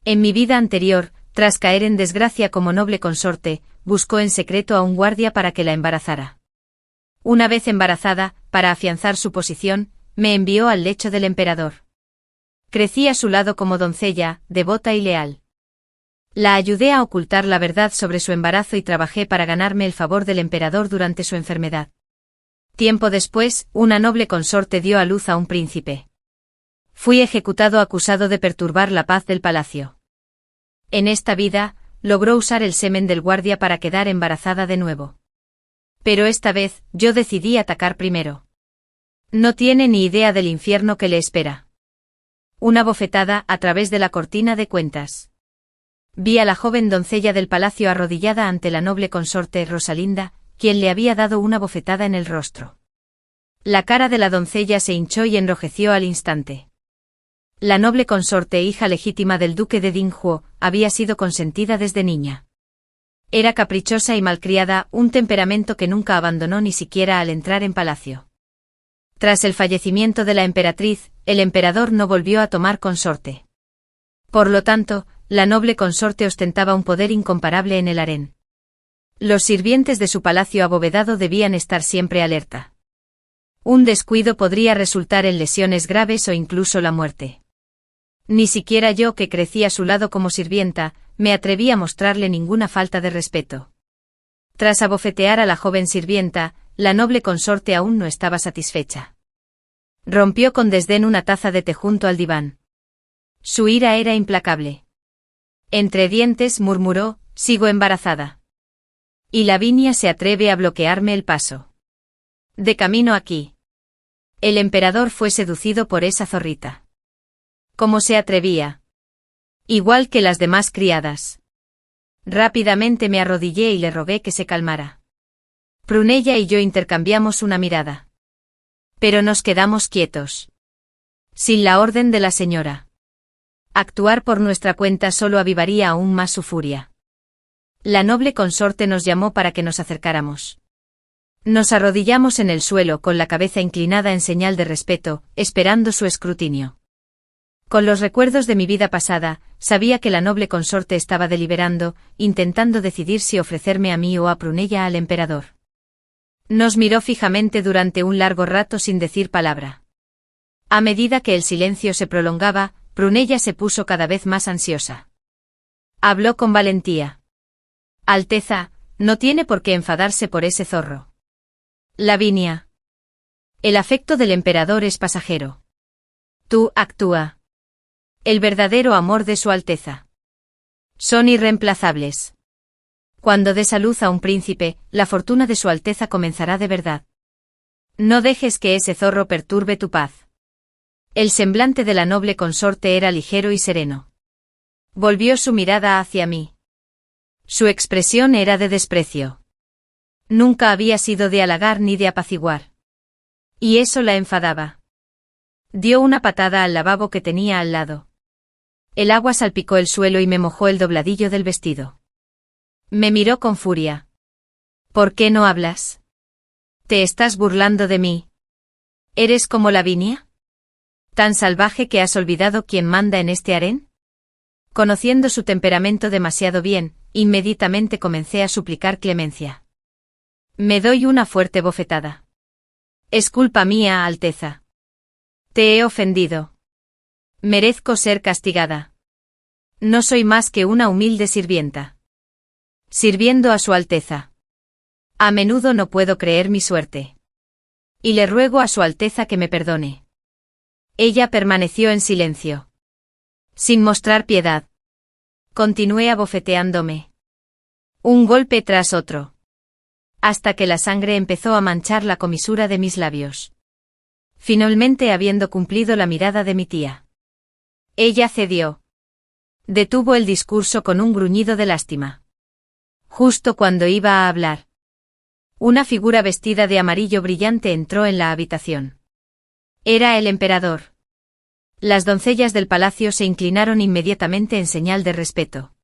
En mi vida anterior, tras caer en desgracia como noble consorte, buscó en secreto a un guardia para que la embarazara. Una vez embarazada, para afianzar su posición, me envió al lecho del emperador. Crecí a su lado como doncella, devota y leal. La ayudé a ocultar la verdad sobre su embarazo y trabajé para ganarme el favor del emperador durante su enfermedad. Tiempo después, una noble consorte dio a luz a un príncipe. Fui ejecutado acusado de perturbar la paz del palacio. En esta vida, logró usar el semen del guardia para quedar embarazada de nuevo. Pero esta vez, yo decidí atacar primero. No tiene ni idea del infierno que le espera. Una bofetada a través de la cortina de cuentas. Vi a la joven doncella del palacio arrodillada ante la noble consorte Rosalinda, quien le había dado una bofetada en el rostro. La cara de la doncella se hinchó y enrojeció al instante. La noble consorte, hija legítima del duque de Dinghuo, había sido consentida desde niña. Era caprichosa y malcriada, un temperamento que nunca abandonó ni siquiera al entrar en palacio. Tras el fallecimiento de la emperatriz, el emperador no volvió a tomar consorte. Por lo tanto, la noble consorte ostentaba un poder incomparable en el harén. Los sirvientes de su palacio abovedado debían estar siempre alerta. Un descuido podría resultar en lesiones graves o incluso la muerte. Ni siquiera yo, que crecí a su lado como sirvienta, me atreví a mostrarle ninguna falta de respeto. Tras abofetear a la joven sirvienta, la noble consorte aún no estaba satisfecha. Rompió con desdén una taza de té junto al diván. Su ira era implacable. Entre dientes murmuró: «Sigo embarazada. Y Lavinia se atreve a bloquearme el paso. De camino aquí». El emperador fue seducido por esa zorrita. ¿Cómo se atrevía? Igual que las demás criadas. Rápidamente me arrodillé y le rogué que se calmara. Prunella y yo intercambiamos una mirada. Pero nos quedamos quietos. Sin la orden de la señora. Actuar por nuestra cuenta solo avivaría aún más su furia. La noble consorte nos llamó para que nos acercáramos. Nos arrodillamos en el suelo con la cabeza inclinada en señal de respeto, esperando su escrutinio. Con los recuerdos de mi vida pasada, sabía que la noble consorte estaba deliberando, intentando decidir si ofrecerme a mí o a Prunella al emperador. Nos miró fijamente durante un largo rato sin decir palabra. A medida que el silencio se prolongaba, Prunella se puso cada vez más ansiosa. Habló con valentía. «Alteza, no tiene por qué enfadarse por ese zorro. Lavinia. El afecto del emperador es pasajero. Tú actúa. El verdadero amor de su Alteza. Son irreemplazables. Cuando des a luz a un príncipe, la fortuna de su Alteza comenzará de verdad. No dejes que ese zorro perturbe tu paz». El semblante de la noble consorte era ligero y sereno. Volvió su mirada hacia mí. Su expresión era de desprecio. Nunca había sido de halagar ni de apaciguar. Y eso la enfadaba. Dio una patada al lavabo que tenía al lado. El agua salpicó el suelo y me mojó el dobladillo del vestido. Me miró con furia. «¿Por qué no hablas? ¿Te estás burlando de mí? ¿Eres como Lavinia? ¿Tan salvaje que has olvidado quién manda en este harén?» Conociendo su temperamento demasiado bien, inmediatamente comencé a suplicar clemencia. «Me doy una fuerte bofetada. Es culpa mía, Alteza. Te he ofendido. Merezco ser castigada. No soy más que una humilde sirvienta. Sirviendo a su Alteza. A menudo no puedo creer mi suerte. Y le ruego a su Alteza que me perdone». Ella permaneció en silencio. Sin mostrar piedad. Continué abofeteándome. Un golpe tras otro. Hasta que la sangre empezó a manchar la comisura de mis labios. Finalmente, habiendo cumplido la mirada de mi tía. Ella cedió. Detuvo el discurso con un gruñido de lástima. Justo cuando iba a hablar. Una figura vestida de amarillo brillante entró en la habitación. Era el emperador. Las doncellas del palacio se inclinaron inmediatamente en señal de respeto.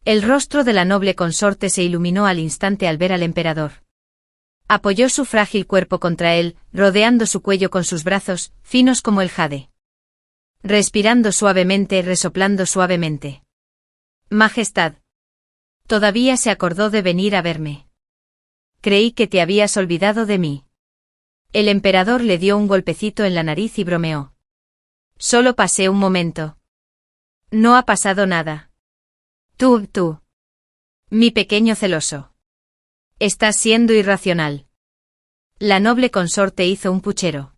El rostro de la noble consorte se iluminó al instante al ver al emperador. Apoyó su frágil cuerpo contra él, rodeando su cuello con sus brazos, finos como el jade. respirando suavemente y resoplando suavemente. Majestad. Todavía se acordó de venir a verme. Creí que te habías olvidado de mí. El emperador le dio un golpecito en la nariz y bromeó. Solo pasé un momento. No ha pasado nada. Tú. Mi pequeño celoso. Estás siendo irracional. La noble consorte hizo un puchero.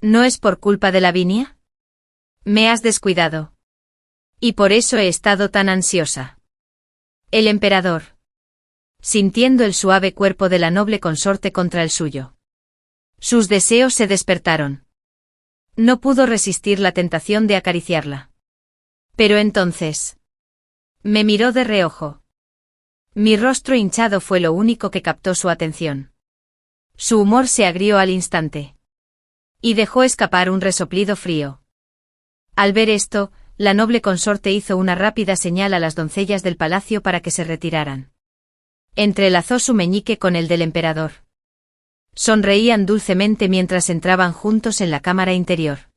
¿No es por culpa de Lavinia? Me has descuidado. Y por eso he estado tan ansiosa. El emperador. Sintiendo el suave cuerpo de la noble consorte contra el suyo. Sus deseos se despertaron. No pudo resistir la tentación de acariciarla. Pero entonces. Me miró de reojo. Mi rostro hinchado fue lo único que captó su atención. Su humor se agrió al instante. Y dejó escapar un resoplido frío. Al ver esto, la noble consorte hizo una rápida señal a las doncellas del palacio para que se retiraran. Entrelazó su meñique con el del emperador. Sonreían dulcemente mientras entraban juntos en la cámara interior.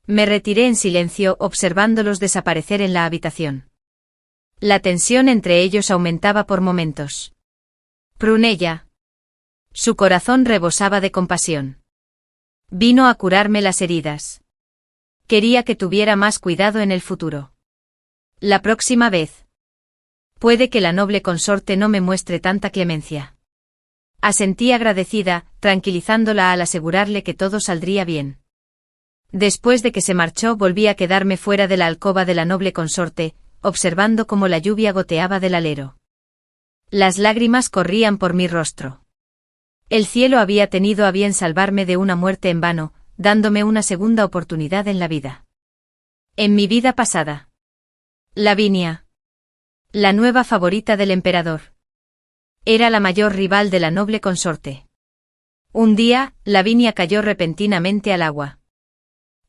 Me retiré en silencio observándolos desaparecer en la habitación. La tensión entre ellos aumentaba por momentos. Prunella. Su corazón rebosaba de compasión. Vino a curarme las heridas. Quería que tuviera más cuidado en el futuro. La próxima vez. Puede que la noble consorte no me muestre tanta clemencia. Asentí agradecida, tranquilizándola al asegurarle que todo saldría bien. Después de que se marchó volví a quedarme fuera de la alcoba de la noble consorte, observando cómo la lluvia goteaba del alero. Las lágrimas corrían por mi rostro. El cielo había tenido a bien salvarme de una muerte en vano, dándome una segunda oportunidad en la vida. En mi vida pasada. Lavinia. La nueva favorita del emperador. Era la mayor rival de la noble consorte. Un día, Lavinia cayó repentinamente al agua.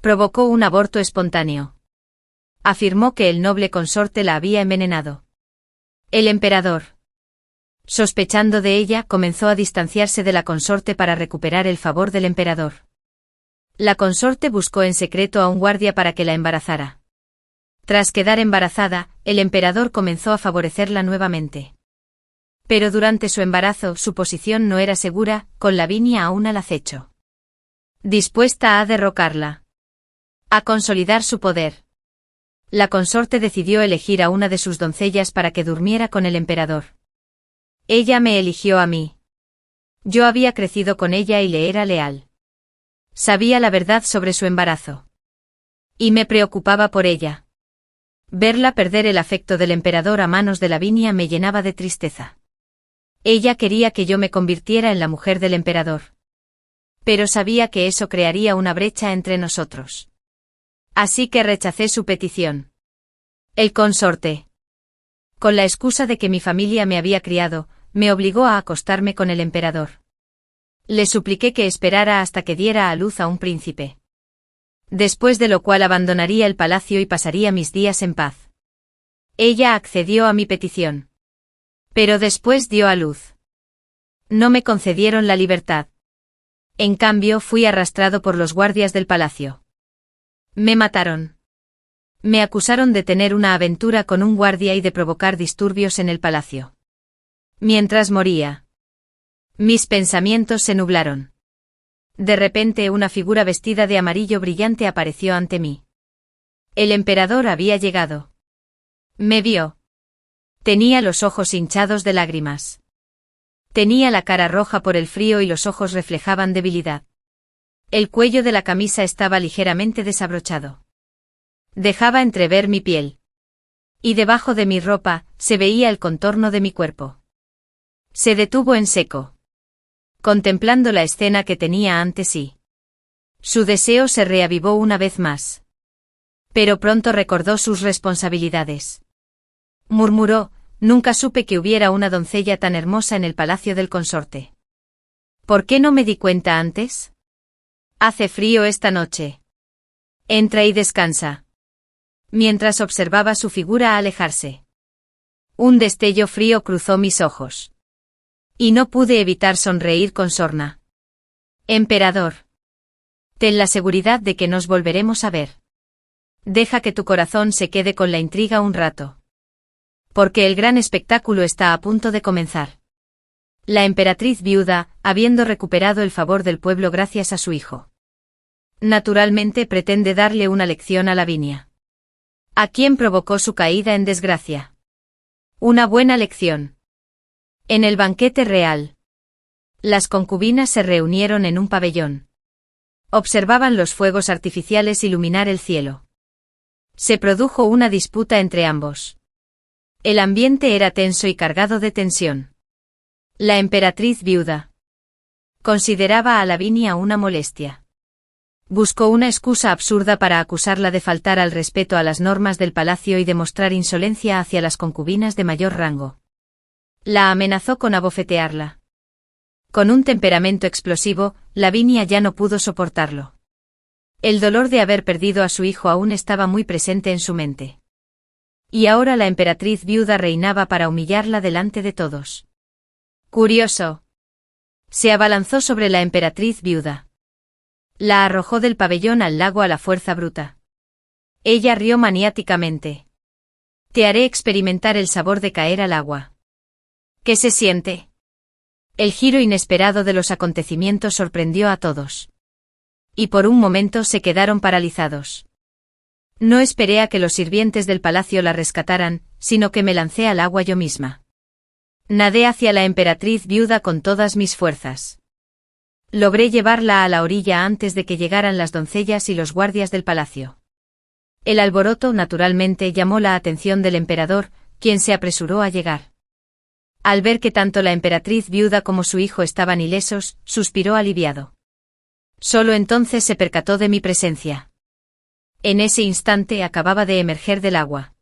Provocó un aborto espontáneo. Afirmó que el noble consorte la había envenenado. El emperador, sospechando de ella, comenzó a distanciarse de la consorte para recuperar el favor del emperador. La consorte buscó en secreto a un guardia para que la embarazara. Tras quedar embarazada, el emperador comenzó a favorecerla nuevamente. Pero durante su embarazo su posición no era segura, con Lavinia aún al acecho. Dispuesta a derrocarla. A consolidar su poder. La consorte decidió elegir a una de sus doncellas para que durmiera con el emperador. Ella me eligió a mí. Yo había crecido con ella y le era leal. Sabía la verdad sobre su embarazo. Y me preocupaba por ella. Verla perder el afecto del emperador a manos de Lavinia me llenaba de tristeza. Ella quería que yo me convirtiera en la mujer del emperador. Pero sabía que eso crearía una brecha entre nosotros. Así que rechacé su petición. El consorte, con la excusa de que mi familia me había criado, me obligó a acostarme con el emperador. Le supliqué que esperara hasta que diera a luz a un príncipe. Después de lo cual abandonaría el palacio y pasaría mis días en paz. Ella accedió a mi petición. Pero después dio a luz. No me concedieron la libertad. En cambio fui arrastrado por los guardias del palacio. Me mataron. Me acusaron de tener una aventura con un guardia y de provocar disturbios en el palacio. Mientras moría, mis pensamientos se nublaron. De repente una figura vestida de amarillo brillante apareció ante mí. El emperador había llegado. Me vio. Tenía los ojos hinchados de lágrimas. Tenía la cara roja por el frío y los ojos reflejaban debilidad. El cuello de la camisa estaba ligeramente desabrochado. Dejaba entrever mi piel. Y debajo de mi ropa, se veía el contorno de mi cuerpo. Se detuvo en seco. Contemplando la escena que tenía ante sí. Su deseo se reavivó una vez más. Pero pronto recordó sus responsabilidades. Murmuró, nunca supe que hubiera una doncella tan hermosa en el palacio del consorte. ¿Por qué no me di cuenta antes? Hace frío esta noche. Entra y descansa. Mientras observaba su figura alejarse. Un destello frío cruzó mis ojos. Y no pude evitar sonreír con sorna. Emperador. Ten la seguridad de que nos volveremos a ver. Deja que tu corazón se quede con la intriga un rato. Porque el gran espectáculo está a punto de comenzar. La emperatriz viuda, habiendo recuperado el favor del pueblo gracias a su hijo. Naturalmente pretende darle una lección a Lavinia. ¿A quién provocó su caída en desgracia? Una buena lección. En el banquete real. Las concubinas se reunieron en un pabellón. Observaban los fuegos artificiales iluminar el cielo. Se produjo una disputa entre ambos. El ambiente era tenso y cargado de tensión. La emperatriz viuda consideraba a Lavinia una molestia. Buscó una excusa absurda para acusarla de faltar al respeto a las normas del palacio y demostrar insolencia hacia las concubinas de mayor rango. La amenazó con abofetearla. Con un temperamento explosivo, Lavinia ya no pudo soportarlo. El dolor de haber perdido a su hijo aún estaba muy presente en su mente. Y ahora la emperatriz viuda reinaba para humillarla delante de todos. Curioso. Se abalanzó sobre la emperatriz viuda. La arrojó del pabellón al lago a la fuerza bruta. Ella rió maniáticamente. Te haré experimentar el sabor de caer al agua. ¿Qué se siente? El giro inesperado de los acontecimientos sorprendió a todos. Y por un momento se quedaron paralizados. No esperé a que los sirvientes del palacio la rescataran, sino que me lancé al agua yo misma. Nadé hacia la emperatriz viuda con todas mis fuerzas. Logré llevarla a la orilla antes de que llegaran las doncellas y los guardias del palacio. El alboroto naturalmente llamó la atención del emperador, quien se apresuró a llegar. Al ver que tanto la emperatriz viuda como su hijo estaban ilesos, suspiró aliviado. Solo entonces se percató de mi presencia. En ese instante acababa de emerger del agua.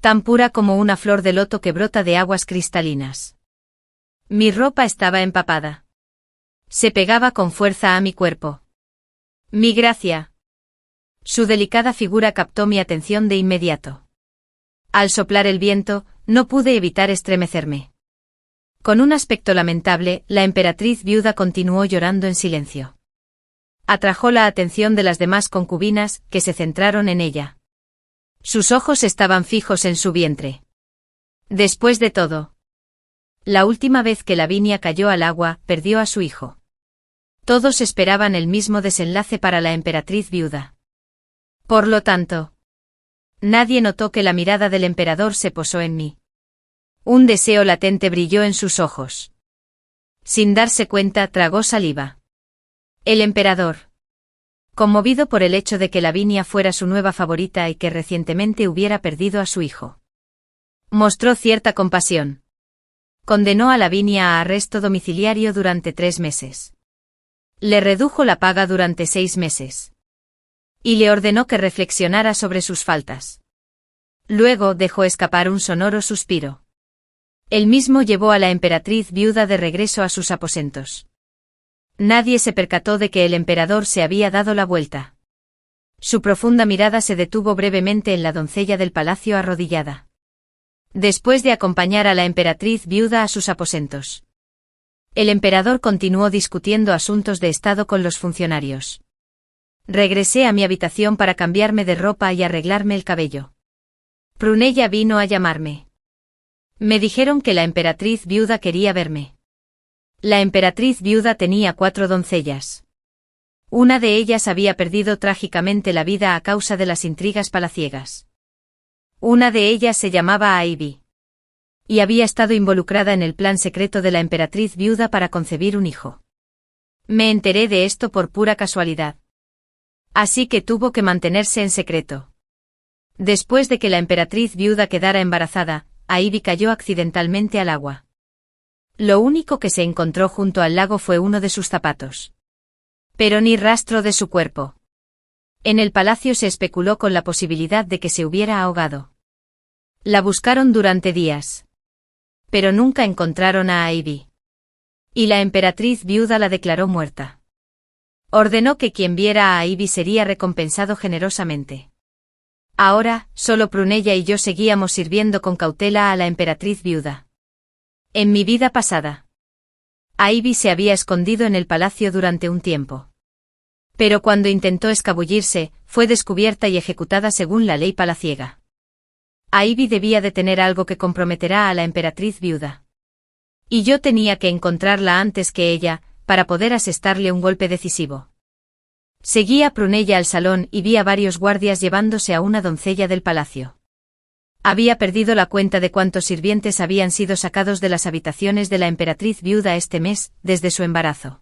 Tan pura como una flor de loto que brota de aguas cristalinas. Mi ropa estaba empapada. Se pegaba con fuerza a mi cuerpo. Mi gracia. Su delicada figura captó mi atención de inmediato. Al soplar el viento, no pude evitar estremecerme. Con un aspecto lamentable, la emperatriz viuda continuó llorando en silencio. Atrajo la atención de las demás concubinas, que se centraron en ella. Sus ojos estaban fijos en su vientre. Después de todo, la última vez que Lavinia cayó al agua, perdió a su hijo. Todos esperaban el mismo desenlace para la emperatriz viuda. Por lo tanto, nadie notó que la mirada del emperador se posó en mí. Un deseo latente brilló en sus ojos. Sin darse cuenta, tragó saliva. El emperador, conmovido por el hecho de que Lavinia fuera su nueva favorita y que recientemente hubiera perdido a su hijo, mostró cierta compasión. Condenó a Lavinia a arresto domiciliario durante 3 meses. Le redujo la paga durante 6 meses. Y le ordenó que reflexionara sobre sus faltas. Luego dejó escapar un sonoro suspiro. Él mismo llevó a la emperatriz viuda de regreso a sus aposentos. Nadie se percató de que el emperador se había dado la vuelta. Su profunda mirada se detuvo brevemente en la doncella del palacio arrodillada. Después de acompañar a la emperatriz viuda a sus aposentos, el emperador continuó discutiendo asuntos de estado con los funcionarios. Regresé a mi habitación para cambiarme de ropa y arreglarme el cabello. Prunella vino a llamarme. Me dijeron que la emperatriz viuda quería verme. La emperatriz viuda tenía 4 doncellas. Una de ellas había perdido trágicamente la vida a causa de las intrigas palaciegas. Una de ellas se llamaba Ivy. Y había estado involucrada en el plan secreto de la emperatriz viuda para concebir un hijo. Me enteré de esto por pura casualidad. Así que tuvo que mantenerse en secreto. Después de que la emperatriz viuda quedara embarazada, Ivy cayó accidentalmente al agua. Lo único que se encontró junto al lago fue uno de sus zapatos. Pero ni rastro de su cuerpo. En el palacio se especuló con la posibilidad de que se hubiera ahogado. La buscaron durante días. Pero nunca encontraron a Ivy. Y la emperatriz viuda la declaró muerta. Ordenó que quien viera a Ivy sería recompensado generosamente. Ahora, solo Prunella y yo seguíamos sirviendo con cautela a la emperatriz viuda. En mi vida pasada, Ivy se había escondido en el palacio durante un tiempo. Pero cuando intentó escabullirse, fue descubierta y ejecutada según la ley palaciega. Ivy debía de tener algo que comprometerá a la emperatriz viuda. Y yo tenía que encontrarla antes que ella, para poder asestarle un golpe decisivo. Seguí a Prunella al salón y vi a varios guardias llevándose a una doncella del palacio. Había perdido la cuenta de cuántos sirvientes habían sido sacados de las habitaciones de la emperatriz viuda este mes, desde su embarazo.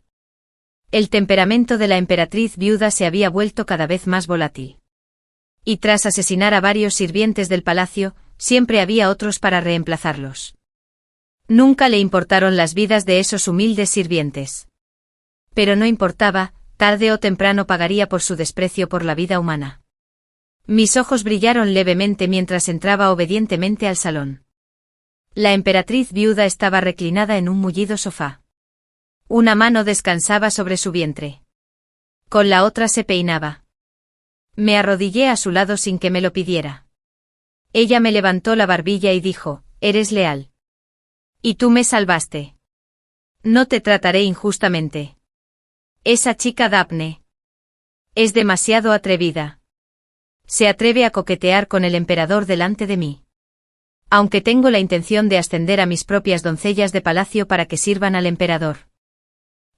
El temperamento de la emperatriz viuda se había vuelto cada vez más volátil. Y tras asesinar a varios sirvientes del palacio, siempre había otros para reemplazarlos. Nunca le importaron las vidas de esos humildes sirvientes. Pero no importaba, tarde o temprano pagaría por su desprecio por la vida humana. Mis ojos brillaron levemente mientras entraba obedientemente al salón. La emperatriz viuda estaba reclinada en un mullido sofá. Una mano descansaba sobre su vientre. Con la otra se peinaba. Me arrodillé a su lado sin que me lo pidiera. Ella me levantó la barbilla y dijo, «Eres leal. Y tú me salvaste. No te trataré injustamente. Esa chica Daphne es demasiado atrevida. Se atreve a coquetear con el emperador delante de mí. Aunque tengo la intención de ascender a mis propias doncellas de palacio para que sirvan al emperador.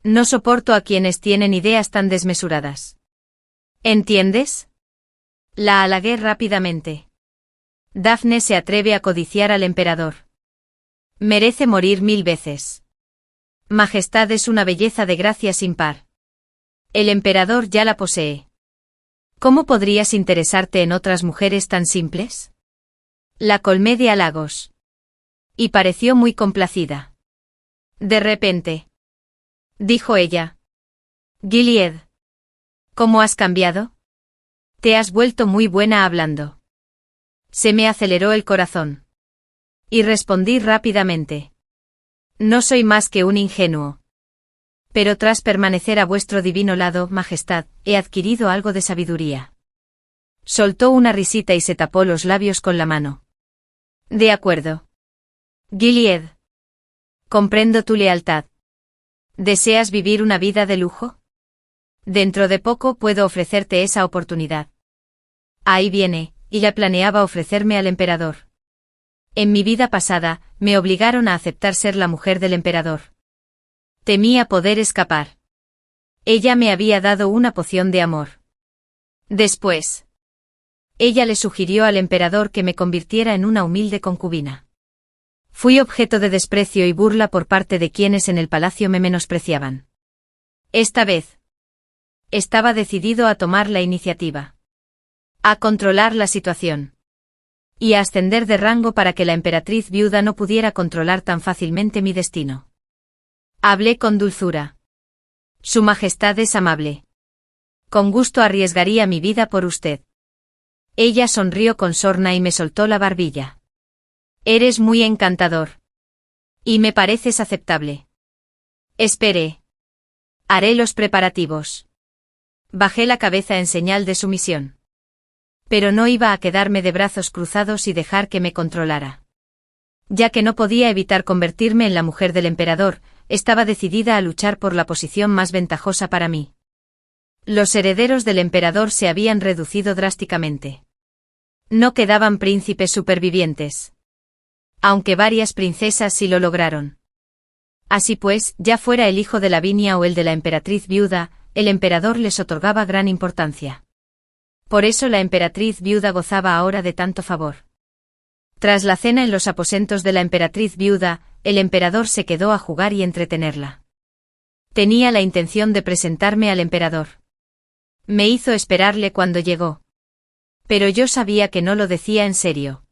No soporto a quienes tienen ideas tan desmesuradas. ¿Entiendes?». La halagué rápidamente. Daphne se atreve a codiciar al emperador. Merece morir 1000 veces. Majestad es una belleza de gracia sin par. El emperador ya la posee. ¿Cómo podrías interesarte en otras mujeres tan simples? La colmé de halagos. Y pareció muy complacida. De repente, dijo ella. «Gilead, ¿cómo has cambiado? Te has vuelto muy buena hablando». Se me aceleró el corazón. Y respondí rápidamente. «No soy más que un ingenuo. Pero tras permanecer a vuestro divino lado, Majestad, he adquirido algo de sabiduría». Soltó una risita y se tapó los labios con la mano. «De acuerdo. Gilead. Comprendo tu lealtad. ¿Deseas vivir una vida de lujo? Dentro de poco puedo ofrecerte esa oportunidad. Ahí viene, y ya planeaba ofrecerme al emperador. En mi vida pasada, me obligaron a aceptar ser la mujer del emperador. Temía poder escapar. Ella me había dado una poción de amor. Después, ella le sugirió al emperador que me convirtiera en una humilde concubina. Fui objeto de desprecio y burla por parte de quienes en el palacio me menospreciaban. Esta vez, estaba decidido a tomar la iniciativa. A controlar la situación. Y a ascender de rango para que la emperatriz viuda no pudiera controlar tan fácilmente mi destino. Hablé con dulzura. Su Majestad es amable. Con gusto arriesgaría mi vida por usted. Ella sonrió con sorna y me soltó la barbilla. Eres muy encantador. Y me pareces aceptable. Espere. Haré los preparativos. Bajé la cabeza en señal de sumisión. Pero no iba a quedarme de brazos cruzados y dejar que me controlara. Ya que no podía evitar convertirme en la mujer del emperador, estaba decidida a luchar por la posición más ventajosa para mí. Los herederos del emperador se habían reducido drásticamente. No quedaban príncipes supervivientes. Aunque varias princesas sí lo lograron. Así pues, ya fuera el hijo de Lavinia o el de la emperatriz viuda, el emperador les otorgaba gran importancia. Por eso la emperatriz viuda gozaba ahora de tanto favor. Tras la cena en los aposentos de la emperatriz viuda, el emperador se quedó a jugar y entretenerla. Tenía la intención de presentarme al emperador. Me hizo esperarle cuando llegó. Pero yo sabía que no lo decía en serio.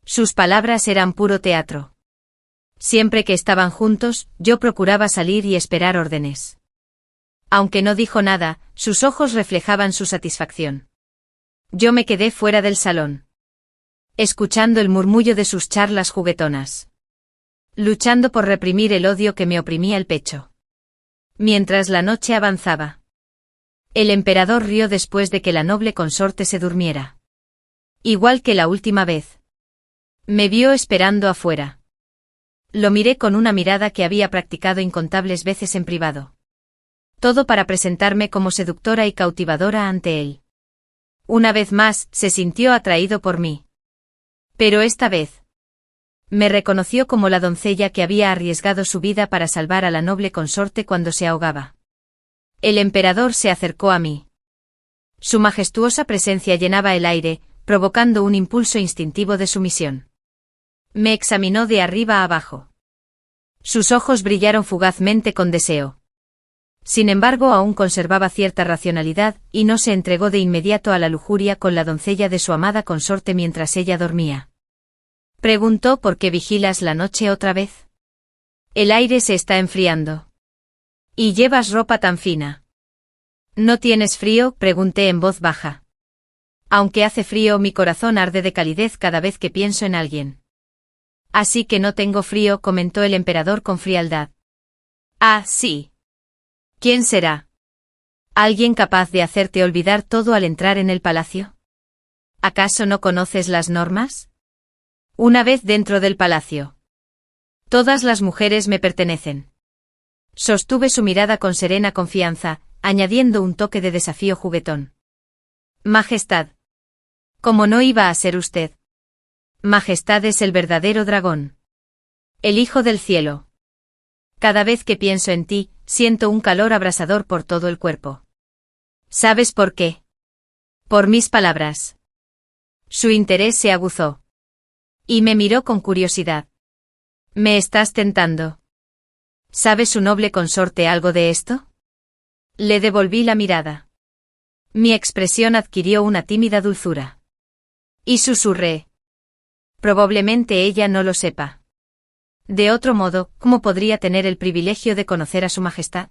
Sus palabras eran puro teatro. Siempre que estaban juntos, yo procuraba salir y esperar órdenes. Aunque no dijo nada, sus ojos reflejaban su satisfacción. Yo me quedé fuera del salón, escuchando el murmullo de sus charlas juguetonas, luchando por reprimir el odio que me oprimía el pecho. Mientras la noche avanzaba, el emperador rió después de que la noble consorte se durmiera. Igual que la última vez. Me vio esperando afuera. Lo miré con una mirada que había practicado incontables veces en privado. todo para presentarme como seductora y cautivadora ante él. Una vez más, se sintió atraído por mí. Pero esta vez me reconoció como la doncella que había arriesgado su vida para salvar a la noble consorte cuando se ahogaba. El emperador se acercó a mí. Su majestuosa presencia llenaba el aire, provocando un impulso instintivo de sumisión. Me examinó de arriba a abajo. Sus ojos brillaron fugazmente con deseo. Sin embargo, aún conservaba cierta racionalidad, y no se entregó de inmediato a la lujuria con la doncella de su amada consorte mientras ella dormía. Preguntó: ¿por qué vigilas la noche otra vez? El aire se está enfriando. ¿Y llevas ropa tan fina? ¿No tienes frío?, pregunté en voz baja. Aunque hace frío, mi corazón arde de calidez cada vez que pienso en alguien. Así que no tengo frío, comentó el emperador con frialdad. Ah, sí. ¿Quién será? ¿Alguien capaz de hacerte olvidar todo al entrar en el palacio? ¿Acaso no conoces las normas? Una vez dentro del palacio, todas las mujeres me pertenecen. Sostuve su mirada con serena confianza, añadiendo un toque de desafío juguetón. Majestad. ¿Cómo no iba a ser usted? Majestad es el verdadero dragón. El hijo del cielo. Cada vez que pienso en ti, siento un calor abrasador por todo el cuerpo. ¿Sabes por qué? Por mis palabras. Su interés se aguzó. Y me miró con curiosidad. ¿Me estás tentando? ¿Sabe su noble consorte algo de esto? Le devolví la mirada. Mi expresión adquirió una tímida dulzura. Y susurré. Probablemente ella no lo sepa. De otro modo, ¿cómo podría tener el privilegio de conocer a su majestad?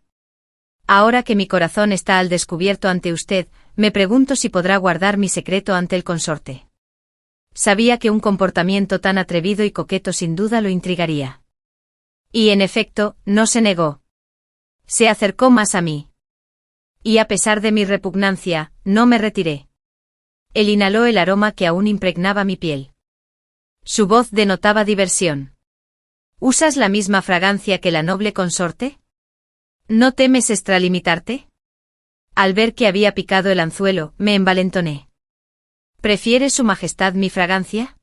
Ahora que mi corazón está al descubierto ante usted, me pregunto si podrá guardar mi secreto ante el consorte. Sabía que un comportamiento tan atrevido y coqueto sin duda lo intrigaría. Y en efecto, no se negó. Se acercó más a mí. Y a pesar de mi repugnancia, no me retiré. Él inhaló el aroma que aún impregnaba mi piel. Su voz denotaba diversión. ¿Usas la misma fragancia que la noble consorte? ¿No temes extralimitarte? Al ver que había picado el anzuelo, me envalentoné. ¿Prefiere su majestad mi fragancia?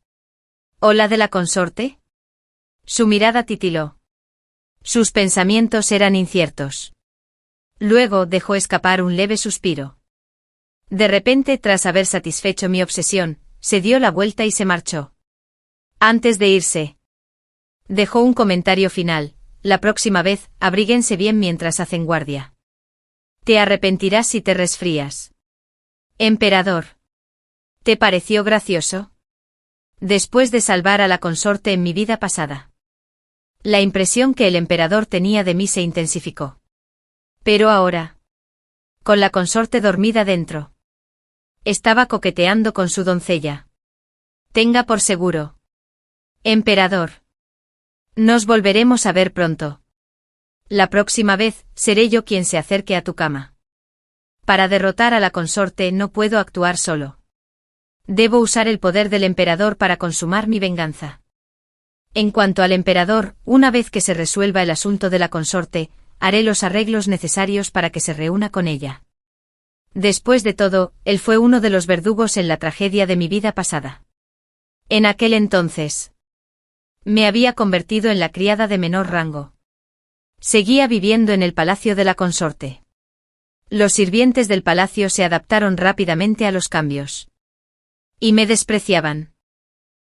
¿O la de la consorte? Su mirada titiló. Sus pensamientos eran inciertos. Luego dejó escapar un leve suspiro. De repente, tras haber satisfecho mi obsesión, se dio la vuelta y se marchó. Antes de irse, dejó un comentario final: la próxima vez, abríguense bien mientras hacen guardia. Te arrepentirás si te resfrías. Emperador. ¿Te pareció gracioso? Después de salvar a la consorte en mi vida pasada. La impresión que el emperador tenía de mí se intensificó. Pero ahora, con la consorte dormida dentro, estaba coqueteando con su doncella. Tenga por seguro, emperador, nos volveremos a ver pronto. La próxima vez, seré yo quien se acerque a tu cama. Para derrotar a la consorte no puedo actuar solo. Debo usar el poder del emperador para consumar mi venganza. En cuanto al emperador, una vez que se resuelva el asunto de la consorte, haré los arreglos necesarios para que se reúna con ella. Después de todo, él fue uno de los verdugos en la tragedia de mi vida pasada. En aquel entonces, me había convertido en la criada de menor rango. Seguía viviendo en el palacio de la consorte. Los sirvientes del palacio se adaptaron rápidamente a los cambios. Y me despreciaban.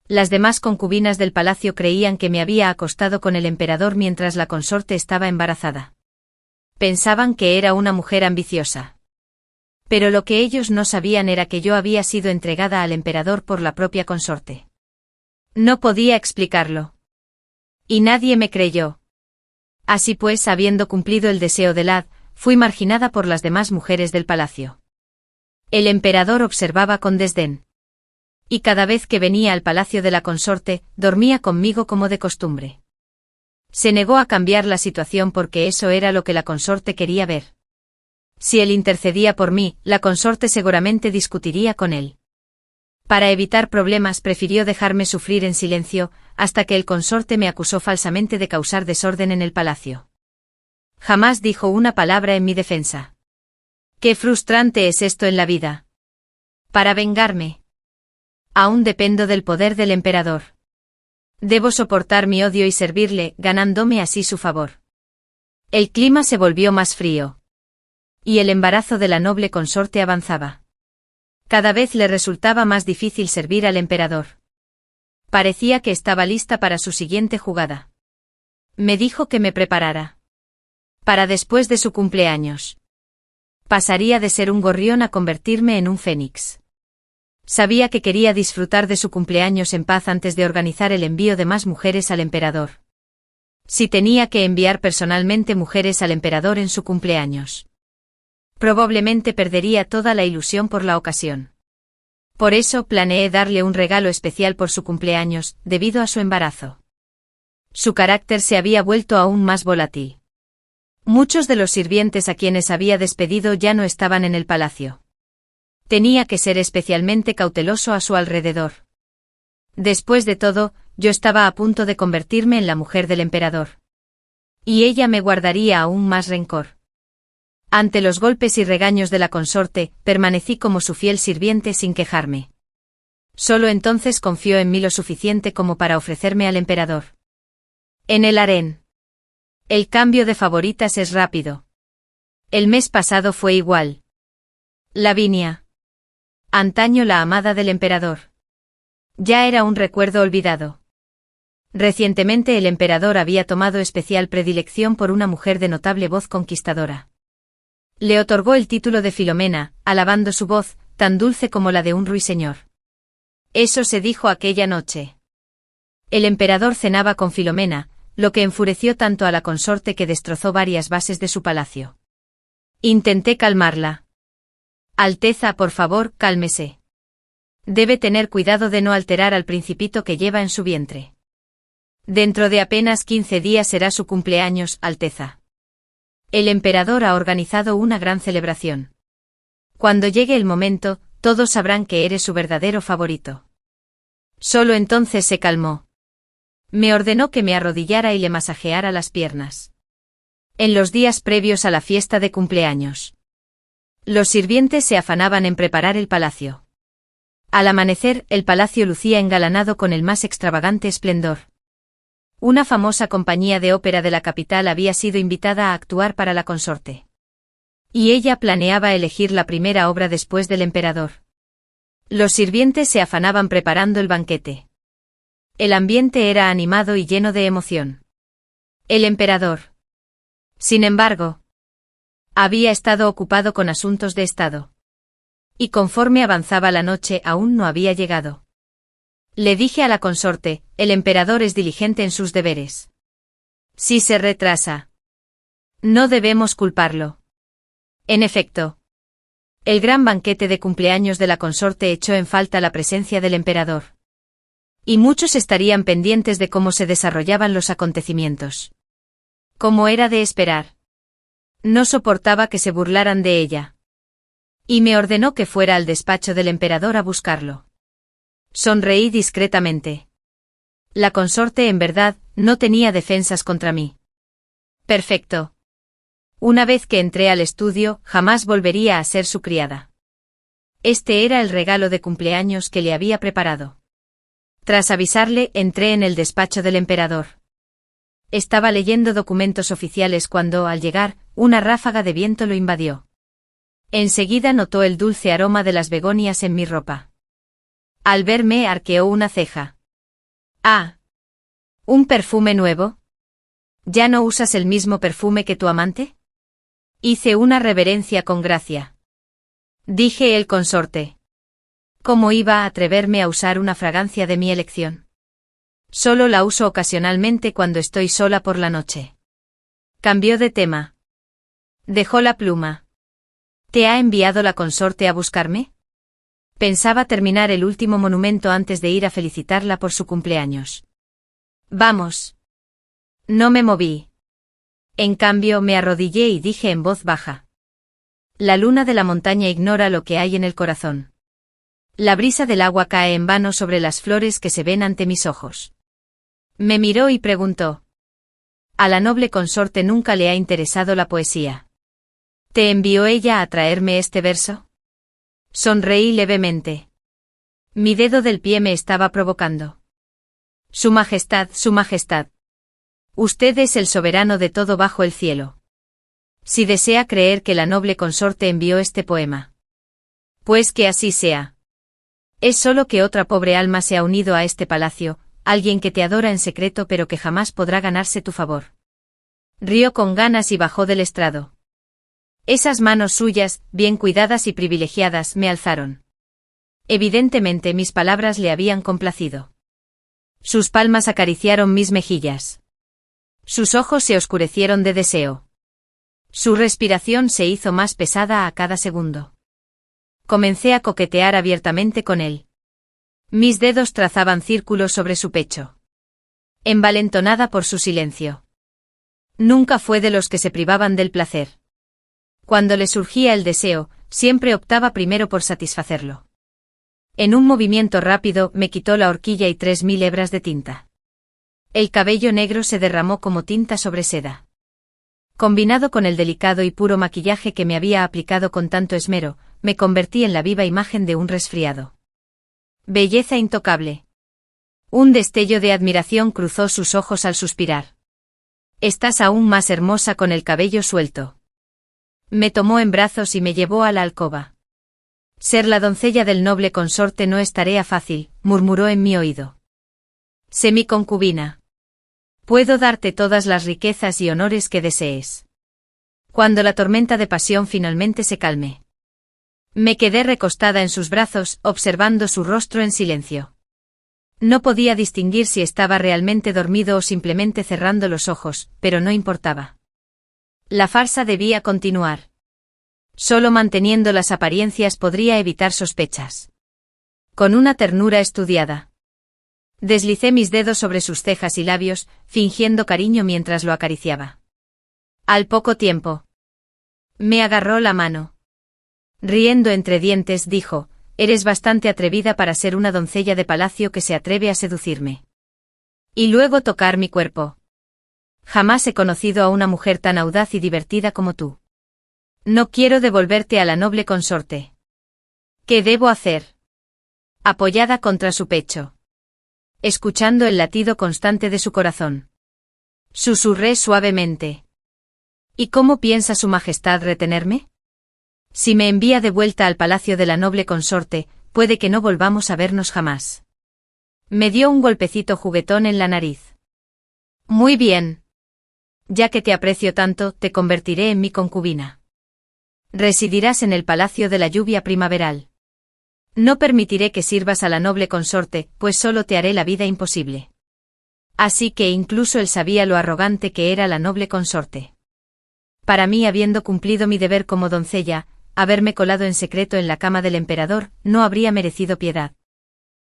Las demás concubinas del palacio creían que me había acostado con el emperador mientras la consorte estaba embarazada. Pensaban que era una mujer ambiciosa. Pero lo que ellos no sabían era que yo había sido entregada al emperador por la propia consorte. No podía explicarlo. Y nadie me creyó. Así pues, habiendo cumplido el deseo de Lad, fui marginada por las demás mujeres del palacio. El emperador observaba con desdén. Y cada vez que venía al palacio de la consorte, dormía conmigo como de costumbre. Se negó a cambiar la situación porque eso era lo que la consorte quería ver. Si él intercedía por mí, la consorte seguramente discutiría con él. Para evitar problemas prefirió dejarme sufrir en silencio, hasta que el consorte me acusó falsamente de causar desorden en el palacio. jamás dijo una palabra en mi defensa. Qué frustrante es esto en la vida. Para vengarme. Aún dependo del poder del emperador. Debo soportar mi odio y servirle, ganándome así su favor. El clima se volvió más frío. Y el embarazo de la noble consorte avanzaba. Cada vez le resultaba más difícil servir al emperador. Parecía que estaba lista para su siguiente jugada. Me dijo que me preparara. Para después de su cumpleaños. Pasaría de ser un gorrión a convertirme en un fénix. Sabía que quería disfrutar de su cumpleaños en paz antes de organizar el envío de más mujeres al emperador. Si tenía que enviar personalmente mujeres al emperador en su cumpleaños, probablemente perdería toda la ilusión por la ocasión. Por eso planeé darle un regalo especial por su cumpleaños, debido a su embarazo. Su carácter se había vuelto aún más volátil. Muchos de los sirvientes a quienes había despedido ya no estaban en el palacio. Tenía que ser especialmente cauteloso a su alrededor. Después de todo, yo estaba a punto de convertirme en la mujer del emperador. Y ella me guardaría aún más rencor. Ante los golpes y regaños de la consorte, permanecí como su fiel sirviente sin quejarme. Solo entonces confió en mí lo suficiente como para ofrecerme al emperador. En el harén. El cambio de favoritas es rápido. El mes pasado fue igual. Lavinia. Antaño la amada del emperador. Ya era un recuerdo olvidado. Recientemente el emperador había tomado especial predilección por una mujer de notable voz conquistadora. Le otorgó el título de Filomena, alabando su voz, tan dulce como la de un ruiseñor. Eso se dijo aquella noche. El emperador cenaba con Filomena, lo que enfureció tanto a la consorte que destrozó varias bases de su palacio. Intenté calmarla. Alteza, por favor, cálmese. Debe tener cuidado de no alterar al principito que lleva en su vientre. Dentro de apenas 15 días será su cumpleaños, Alteza. El emperador ha organizado una gran celebración. Cuando llegue el momento, todos sabrán que eres su verdadero favorito. Solo entonces se calmó. Me ordenó que me arrodillara y le masajeara las piernas. En los días previos a la fiesta de cumpleaños, los sirvientes se afanaban en preparar el palacio. Al amanecer, el palacio lucía engalanado con el más extravagante esplendor. Una famosa compañía de ópera de la capital había sido invitada a actuar para la consorte. Y ella planeaba elegir la primera obra después del emperador. Los sirvientes se afanaban preparando el banquete. El ambiente era animado y lleno de emoción. El emperador, sin embargo, había estado ocupado con asuntos de estado. Y conforme avanzaba la noche aún no había llegado. Le dije a la consorte, el emperador es diligente en sus deberes. Si se retrasa, no debemos culparlo. En efecto, el gran banquete de cumpleaños de la consorte echó en falta la presencia del emperador. Y muchos estarían pendientes de cómo se desarrollaban los acontecimientos. Como era de esperar. No soportaba que se burlaran de ella. Y me ordenó que fuera al despacho del emperador a buscarlo. Sonreí discretamente. La consorte en verdad no tenía defensas contra mí. Perfecto. Una vez que entré al estudio, jamás volvería a ser su criada. Este era el regalo de cumpleaños que le había preparado. Tras avisarle, entré en el despacho del emperador. Estaba leyendo documentos oficiales cuando, al llegar, una ráfaga de viento lo invadió. Enseguida notó el dulce aroma de las begonias en mi ropa. Al verme arqueó una ceja. Ah. ¿Un perfume nuevo? ¿Ya no usas el mismo perfume que tu amante? Hice una reverencia con gracia. Dije el consorte. ¿Cómo iba a atreverme a usar una fragancia de mi elección? Solo la uso ocasionalmente cuando estoy sola por la noche. Cambió de tema. Dejó la pluma. ¿Te ha enviado la consorte a buscarme? Pensaba terminar el último monumento antes de ir a felicitarla por su cumpleaños. Vamos. No me moví. En cambio, me arrodillé y dije en voz baja. La luna de la montaña ignora lo que hay en el corazón. La brisa del agua cae en vano sobre las flores que se ven ante mis ojos. Me miró y preguntó. A la noble consorte nunca le ha interesado la poesía. ¿Te envió ella a traerme este verso? Sonreí levemente. Mi dedo del pie me estaba provocando. Su Majestad, Su Majestad. Usted es el soberano de todo bajo el cielo. Si desea creer que la noble consorte envió este poema. Pues que así sea. Es solo que otra pobre alma se ha unido a este palacio, alguien que te adora en secreto pero que jamás podrá ganarse tu favor. Rió con ganas y bajó del estrado. Esas manos suyas, bien cuidadas y privilegiadas, me alzaron. Evidentemente mis palabras le habían complacido. Sus palmas acariciaron mis mejillas. Sus ojos se oscurecieron de deseo. Su respiración se hizo más pesada a cada segundo. Comencé a coquetear abiertamente con él. Mis dedos trazaban círculos sobre su pecho. Envalentonada por su silencio. Nunca fue de los que se privaban del placer. Cuando le surgía el deseo, siempre optaba primero por satisfacerlo. En un movimiento rápido me quitó la horquilla y 3000 hebras de tinta. El cabello negro se derramó como tinta sobre seda. Combinado con el delicado y puro maquillaje que me había aplicado con tanto esmero, me convertí en la viva imagen de un resfriado. Belleza intocable. Un destello de admiración cruzó sus ojos al suspirar. Estás aún más hermosa con el cabello suelto. Me tomó en brazos y me llevó a la alcoba. Ser la doncella del noble consorte no es tarea fácil, murmuró en mi oído. Sé mi concubina. Puedo darte todas las riquezas y honores que desees. Cuando la tormenta de pasión finalmente se calme. Me quedé recostada en sus brazos, observando su rostro en silencio. No podía distinguir si estaba realmente dormido o simplemente cerrando los ojos, pero no importaba. La farsa debía continuar. Solo manteniendo las apariencias podría evitar sospechas. Con una ternura estudiada. Deslicé mis dedos sobre sus cejas y labios, fingiendo cariño mientras lo acariciaba. Al poco tiempo. Me agarró la mano. Riendo entre dientes dijo, eres bastante atrevida para ser una doncella de palacio que se atreve a seducirme. Y luego tocar mi cuerpo. Jamás he conocido a una mujer tan audaz y divertida como tú. No quiero devolverte a la noble consorte. ¿Qué debo hacer? Apoyada contra su pecho. Escuchando el latido constante de su corazón. Susurré suavemente. ¿Y cómo piensa Su Majestad retenerme? Si me envía de vuelta al palacio de la noble consorte, puede que no volvamos a vernos jamás. Me dio un golpecito juguetón en la nariz. Muy bien. Ya que te aprecio tanto, te convertiré en mi concubina. Residirás en el palacio de la lluvia primaveral. No permitiré que sirvas a la noble consorte, pues solo te haré la vida imposible. Así que incluso él sabía lo arrogante que era la noble consorte. Para mí, habiendo cumplido mi deber como doncella, haberme colado en secreto en la cama del emperador, no habría merecido piedad.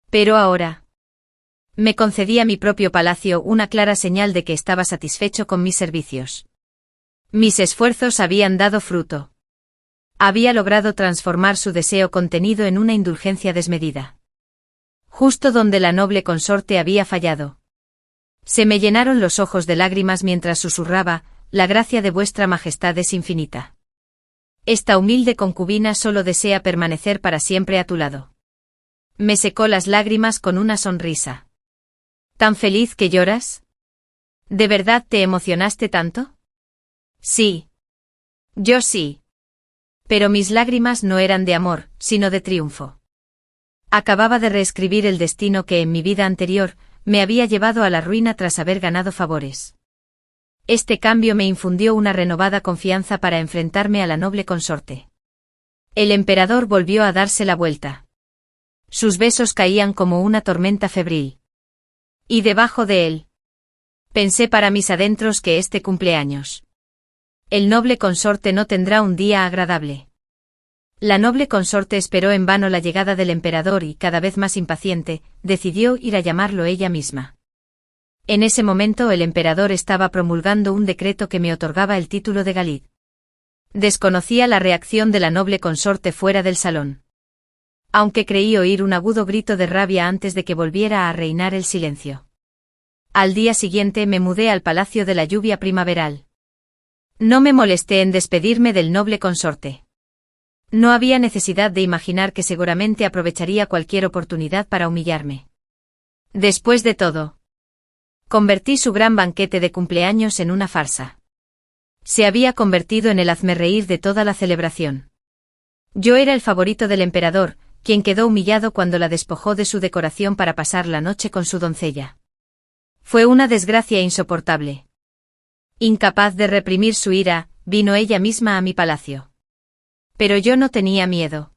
Pero ahora. Me concedí a mi propio palacio una clara señal de que estaba satisfecho con mis servicios. Mis esfuerzos habían dado fruto. Había logrado transformar su deseo contenido en una indulgencia desmedida. Justo donde la noble consorte había fallado. Se me llenaron los ojos de lágrimas mientras susurraba, la gracia de vuestra majestad es infinita. Esta humilde concubina solo desea permanecer para siempre a tu lado. Me secó las lágrimas con una sonrisa. ¿Tan feliz que lloras? ¿De verdad te emocionaste tanto? Sí. Yo sí. Pero mis lágrimas no eran de amor, sino de triunfo. Acababa de reescribir el destino que en mi vida anterior me había llevado a la ruina tras haber ganado favores. Este cambio me infundió una renovada confianza para enfrentarme a la noble consorte. El emperador volvió a darse la vuelta. Sus besos caían como una tormenta febril. Y debajo de él. Pensé para mis adentros que este cumpleaños. El noble consorte no tendrá un día agradable. La noble consorte esperó en vano la llegada del emperador y, cada vez más impaciente, decidió ir a llamarlo ella misma. En ese momento el emperador estaba promulgando un decreto que me otorgaba el título de Galid. Desconocía la reacción de la noble consorte fuera del salón. Aunque creí oír un agudo grito de rabia antes de que volviera a reinar el silencio. Al día siguiente me mudé al Palacio de la Lluvia Primaveral. No me molesté en despedirme del noble consorte. No había necesidad de imaginar que seguramente aprovecharía cualquier oportunidad para humillarme. Después de todo, convertí su gran banquete de cumpleaños en una farsa. Se había convertido en el hazmerreír de toda la celebración. Yo era el favorito del emperador, quien quedó humillado cuando la despojó de su decoración para pasar la noche con su doncella. Fue una desgracia insoportable. Incapaz de reprimir su ira, vino ella misma a mi palacio. Pero yo no tenía miedo.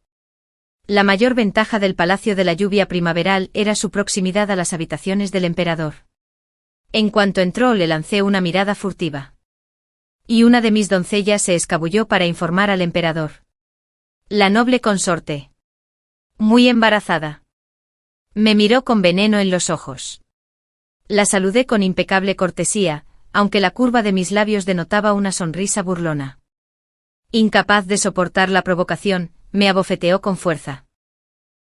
La mayor ventaja del Palacio de la Lluvia Primaveral era su proximidad a las habitaciones del emperador. En cuanto entró le lancé una mirada furtiva. Y una de mis doncellas se escabulló para informar al emperador. La noble consorte. Muy embarazada. Me miró con veneno en los ojos. La saludé con impecable cortesía, aunque la curva de mis labios denotaba una sonrisa burlona. Incapaz de soportar la provocación, me abofeteó con fuerza.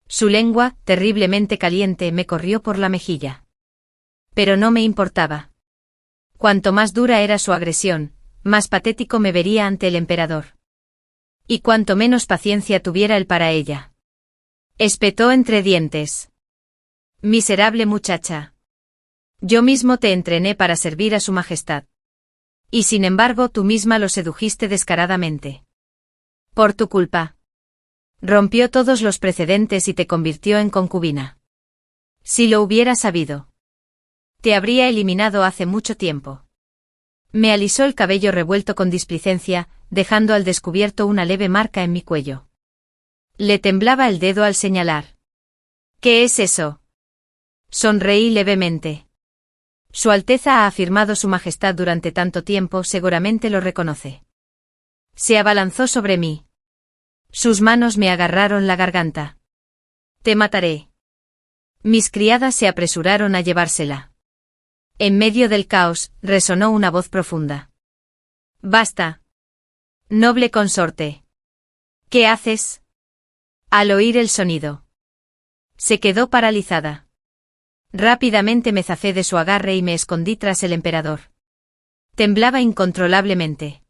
Su lengua, terriblemente caliente, me corrió por la mejilla. Pero no me importaba. Cuanto más dura era su agresión, más patético me vería ante el emperador. Y cuanto menos paciencia tuviera él para ella. Espetó entre dientes. Miserable muchacha. Yo mismo te entrené para servir a su majestad. Y sin embargo tú misma lo sedujiste descaradamente. Por tu culpa. Rompió todos los precedentes y te convirtió en concubina. Si lo hubiera sabido, te habría eliminado hace mucho tiempo. Me alisó el cabello revuelto con displicencia, dejando al descubierto una leve marca en mi cuello. Le temblaba el dedo al señalar. ¿Qué es eso? Sonreí levemente. Su Alteza ha afirmado su majestad durante tanto tiempo, seguramente lo reconoce. Se abalanzó sobre mí. Sus manos me agarraron la garganta. Te mataré. Mis criadas se apresuraron a llevársela. En medio del caos, resonó una voz profunda. Basta. Noble consorte. ¿Qué haces? Al oír el sonido, se quedó paralizada. Rápidamente me zafé de su agarre y me escondí tras el emperador. Temblaba incontrolablemente.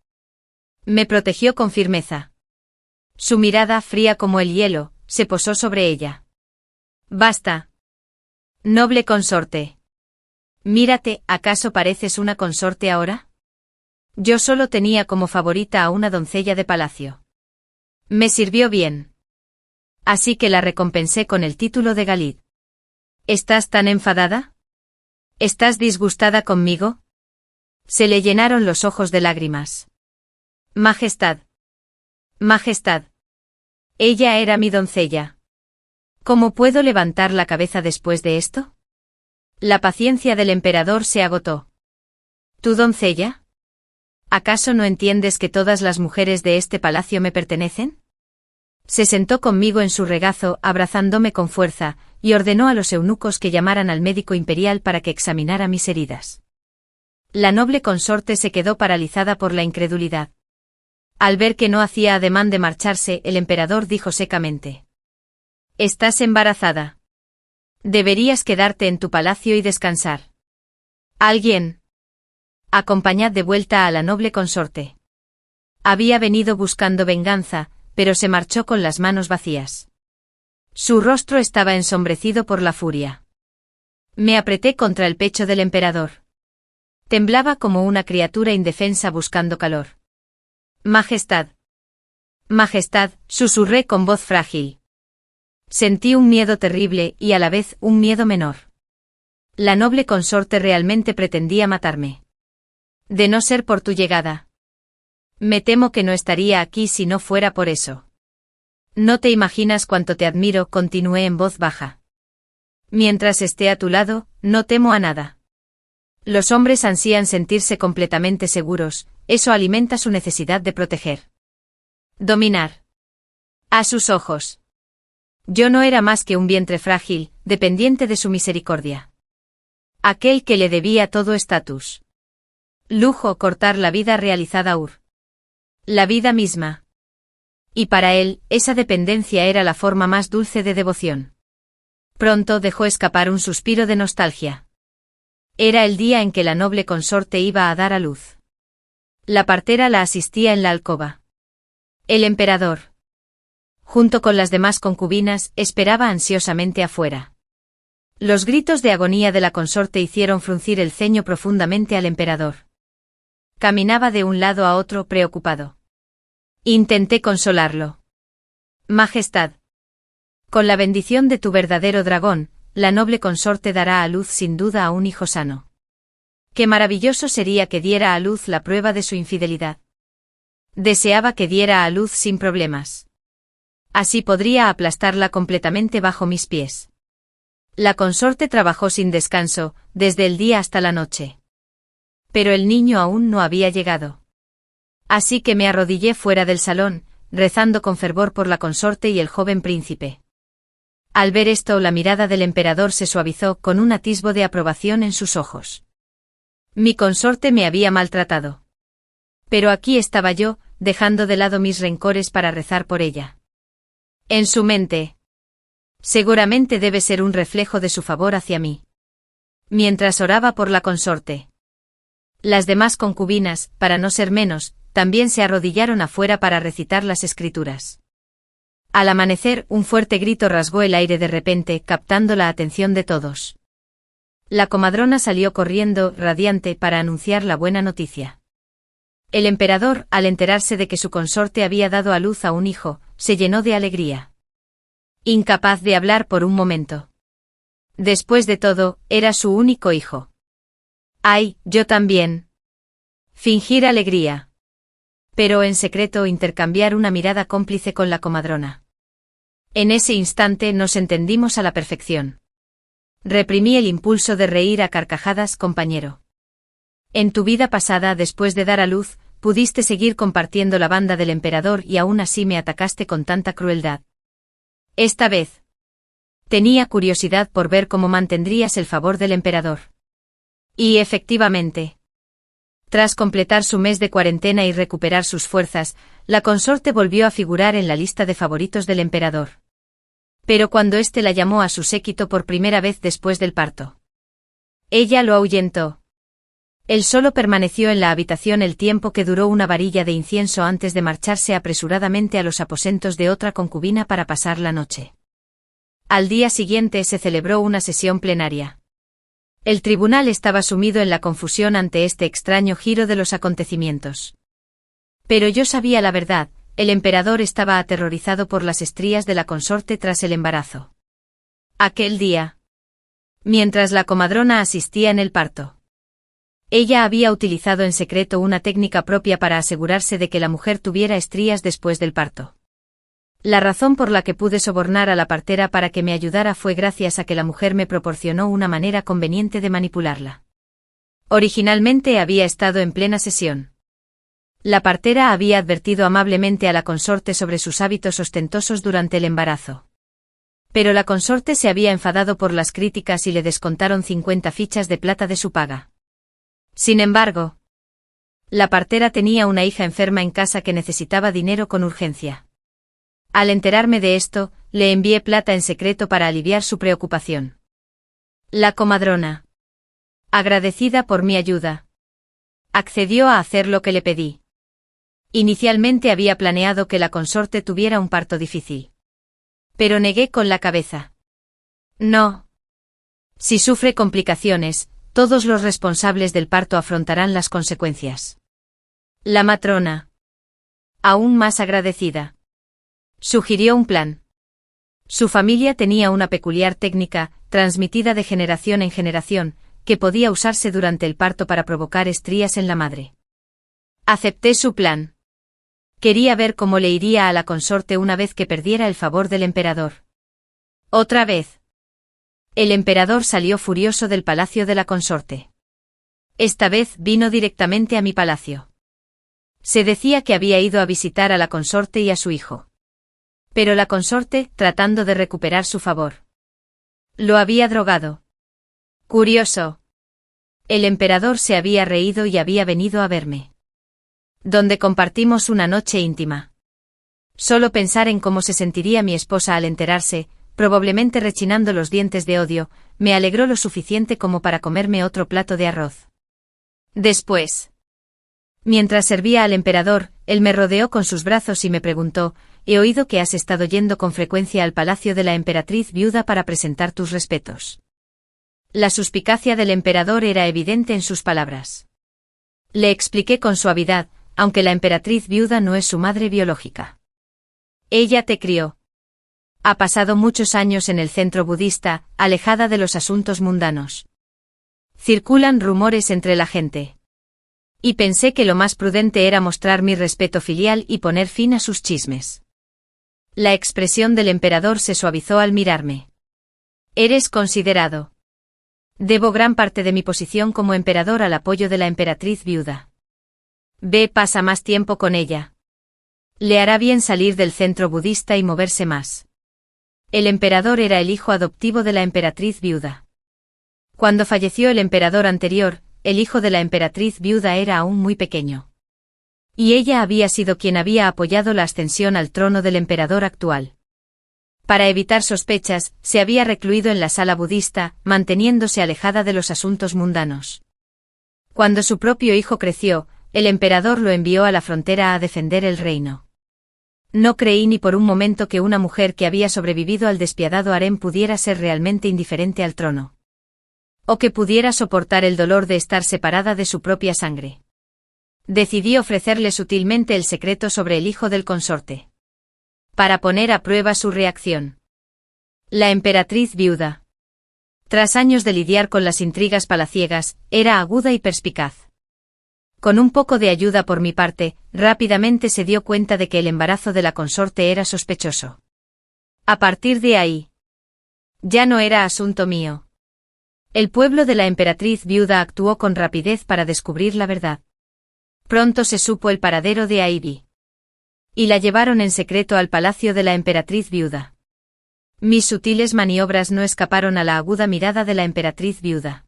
Me protegió con firmeza. Su mirada, fría como el hielo, se posó sobre ella. Basta. Noble consorte. Mírate, ¿acaso pareces una consorte ahora? Yo solo tenía como favorita a una doncella de palacio. Me sirvió bien. Así que la recompensé con el título de Galid. ¿Estás tan enfadada? ¿Estás disgustada conmigo? Se le llenaron los ojos de lágrimas. Majestad. Majestad. Ella era mi doncella. ¿Cómo puedo levantar la cabeza después de esto? La paciencia del emperador se agotó. ¿Tu doncella? ¿Acaso no entiendes que todas las mujeres de este palacio me pertenecen? Se sentó conmigo en su regazo, abrazándome con fuerza, y ordenó a los eunucos que llamaran al médico imperial para que examinara mis heridas. La noble consorte se quedó paralizada por la incredulidad. Al ver que no hacía ademán de marcharse, el emperador dijo secamente: «Estás embarazada. Deberías quedarte en tu palacio y descansar. Alguien. Acompañad de vuelta a la noble consorte». Había venido buscando venganza, pero se marchó con las manos vacías. Su rostro estaba ensombrecido por la furia. Me apreté contra el pecho del emperador. Temblaba como una criatura indefensa buscando calor. «Majestad. Majestad», susurré con voz frágil. Sentí un miedo terrible y a la vez un miedo menor. La noble consorte realmente pretendía matarme. De no ser por tu llegada. Me temo que no estaría aquí si no fuera por eso. No te imaginas cuánto te admiro, continué en voz baja. Mientras esté a tu lado, no temo a nada. Los hombres ansían sentirse completamente seguros, eso alimenta su necesidad de proteger. Dominar. A sus ojos. Yo no era más que un vientre frágil, dependiente de su misericordia. Aquel que le debía todo estatus. Lujo, cortar la vida realizada la vida misma. Y para él, esa dependencia era la forma más dulce de devoción. Pronto dejó escapar un suspiro de nostalgia. Era el día en que la noble consorte iba a dar a luz. La partera la asistía en la alcoba. El emperador, junto con las demás concubinas, esperaba ansiosamente afuera. Los gritos de agonía de la consorte hicieron fruncir el ceño profundamente al emperador. Caminaba de un lado a otro preocupado. Intenté consolarlo. Majestad. Con la bendición de tu verdadero dragón, la noble consorte dará a luz sin duda a un hijo sano. Qué maravilloso sería que diera a luz la prueba de su infidelidad. Deseaba que diera a luz sin problemas. Así podría aplastarla completamente bajo mis pies. La consorte trabajó sin descanso, desde el día hasta la noche. Pero el niño aún no había llegado. Así que me arrodillé fuera del salón, rezando con fervor por la consorte y el joven príncipe. Al ver esto, la mirada del emperador se suavizó con un atisbo de aprobación en sus ojos. Mi consorte me había maltratado. Pero aquí estaba yo, dejando de lado mis rencores para rezar por ella. En su mente. Seguramente debe ser un reflejo de su favor hacia mí. Mientras oraba por la consorte. Las demás concubinas, para no ser menos, también se arrodillaron afuera para recitar las escrituras. Al amanecer, un fuerte grito rasgó el aire de repente, captando la atención de todos. La comadrona salió corriendo, radiante, para anunciar la buena noticia. El emperador, al enterarse de que su consorte había dado a luz a un hijo, se llenó de alegría. Incapaz de hablar por un momento. Después de todo, era su único hijo. ¡Ay, yo también! Fingir alegría. Pero en secreto intercambiar una mirada cómplice con la comadrona. En ese instante nos entendimos a la perfección. Reprimí el impulso de reír a carcajadas, compañero. En tu vida pasada, después de dar a luz, pudiste seguir compartiendo la banda del emperador y aún así me atacaste con tanta crueldad. Esta vez. Tenía curiosidad por ver cómo mantendrías el favor del emperador. Y efectivamente. Tras completar su mes de cuarentena y recuperar sus fuerzas, la consorte volvió a figurar en la lista de favoritos del emperador. Pero cuando éste la llamó a su séquito por primera vez después del parto, ella lo ahuyentó. Él solo permaneció en la habitación el tiempo que duró una varilla de incienso antes de marcharse apresuradamente a los aposentos de otra concubina para pasar la noche. Al día siguiente se celebró una sesión plenaria. El tribunal estaba sumido en la confusión ante este extraño giro de los acontecimientos. Pero yo sabía la verdad, el emperador estaba aterrorizado por las estrías de la consorte tras el embarazo. Aquel día, mientras la comadrona asistía en el parto, ella había utilizado en secreto una técnica propia para asegurarse de que la mujer tuviera estrías después del parto. La razón por la que pude sobornar a la partera para que me ayudara fue gracias a que la mujer me proporcionó una manera conveniente de manipularla. Originalmente había estado en plena sesión. La partera había advertido amablemente a la consorte sobre sus hábitos ostentosos durante el embarazo. Pero la consorte se había enfadado por las críticas y le descontaron 50 fichas de plata de su paga. Sin embargo, la partera tenía una hija enferma en casa que necesitaba dinero con urgencia. Al enterarme de esto, le envié plata en secreto para aliviar su preocupación. La comadrona, agradecida por mi ayuda, accedió a hacer lo que le pedí. Inicialmente había planeado que la consorte tuviera un parto difícil. Pero negué con la cabeza. No. Si sufre complicaciones, todos los responsables del parto afrontarán las consecuencias. La matrona, aún más agradecida, sugirió un plan. Su familia tenía una peculiar técnica, transmitida de generación en generación, que podía usarse durante el parto para provocar estrías en la madre. Acepté su plan. Quería ver cómo le iría a la consorte una vez que perdiera el favor del emperador. Otra vez. El emperador salió furioso del palacio de la consorte. Esta vez vino directamente a mi palacio. Se decía que había ido a visitar a la consorte y a su hijo. Pero la consorte, tratando de recuperar su favor, lo había drogado. Curioso. El emperador se había reído y había venido a verme. Donde compartimos una noche íntima. Solo pensar en cómo se sentiría mi esposa al enterarse, probablemente rechinando los dientes de odio, me alegró lo suficiente como para comerme otro plato de arroz. Después, mientras servía al emperador, él me rodeó con sus brazos y me preguntó: «He oído que has estado yendo con frecuencia al palacio de la emperatriz viuda para presentar tus respetos». La suspicacia del emperador era evidente en sus palabras. Le expliqué con suavidad, aunque la emperatriz viuda no es su madre biológica. Ella te crió. Ha pasado muchos años en el centro budista, alejada de los asuntos mundanos. Circulan rumores entre la gente. Y pensé que lo más prudente era mostrar mi respeto filial y poner fin a sus chismes. La expresión del emperador se suavizó al mirarme. Eres considerado. Debo gran parte de mi posición como emperador al apoyo de la emperatriz viuda. Ve, pasa más tiempo con ella. Le hará bien salir del centro budista y moverse más. El emperador era el hijo adoptivo de la emperatriz viuda. Cuando falleció el emperador anterior, el hijo de la emperatriz viuda era aún muy pequeño. Y ella había sido quien había apoyado la ascensión al trono del emperador actual. Para evitar sospechas, se había recluido en la sala budista, manteniéndose alejada de los asuntos mundanos. Cuando su propio hijo creció, el emperador lo envió a la frontera a defender el reino. No creí ni por un momento que una mujer que había sobrevivido al despiadado harem pudiera ser realmente indiferente al trono. O que pudiera soportar el dolor de estar separada de su propia sangre. Decidí ofrecerle sutilmente el secreto sobre el hijo del consorte. Para poner a prueba su reacción. La emperatriz viuda. Tras años de lidiar con las intrigas palaciegas, era aguda y perspicaz. Con un poco de ayuda por mi parte, rápidamente se dio cuenta de que el embarazo de la consorte era sospechoso. A partir de ahí, ya no era asunto mío. El pueblo de la emperatriz viuda actuó con rapidez para descubrir la verdad. Pronto se supo el paradero de Ivy. Y la llevaron en secreto al palacio de la emperatriz viuda. Mis sutiles maniobras no escaparon a la aguda mirada de la emperatriz viuda.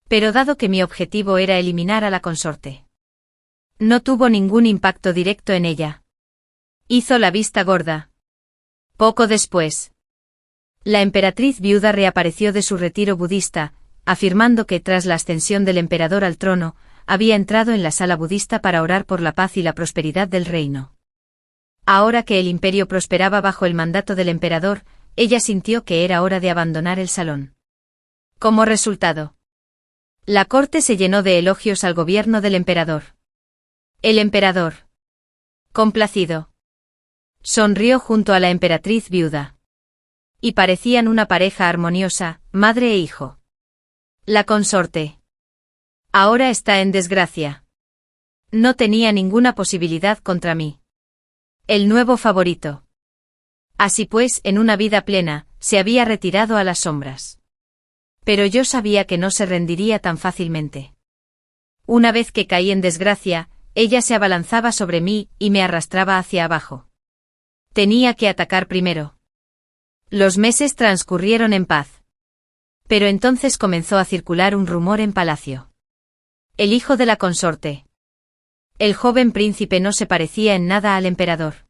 Pero dado que mi objetivo era eliminar a la consorte, no tuvo ningún impacto directo en ella. Hizo la vista gorda. Poco después, la emperatriz viuda reapareció de su retiro budista, afirmando que tras la ascensión del emperador al trono, había entrado en la sala budista para orar por la paz y la prosperidad del reino. Ahora que el imperio prosperaba bajo el mandato del emperador, ella sintió que era hora de abandonar el salón. Como resultado, la corte se llenó de elogios al gobierno del emperador. El emperador, complacido, sonrió junto a la emperatriz viuda. Y parecían una pareja armoniosa, madre e hijo. La consorte ahora está en desgracia. No tenía ninguna posibilidad contra mí. El nuevo favorito. Así pues, en una vida plena, se había retirado a las sombras. Pero yo sabía que no se rendiría tan fácilmente. Una vez que caí en desgracia, ella se abalanzaba sobre mí y me arrastraba hacia abajo. Tenía que atacar primero. Los meses transcurrieron en paz. Pero entonces comenzó a circular un rumor en palacio. El hijo de la consorte. El joven príncipe no se parecía en nada al emperador.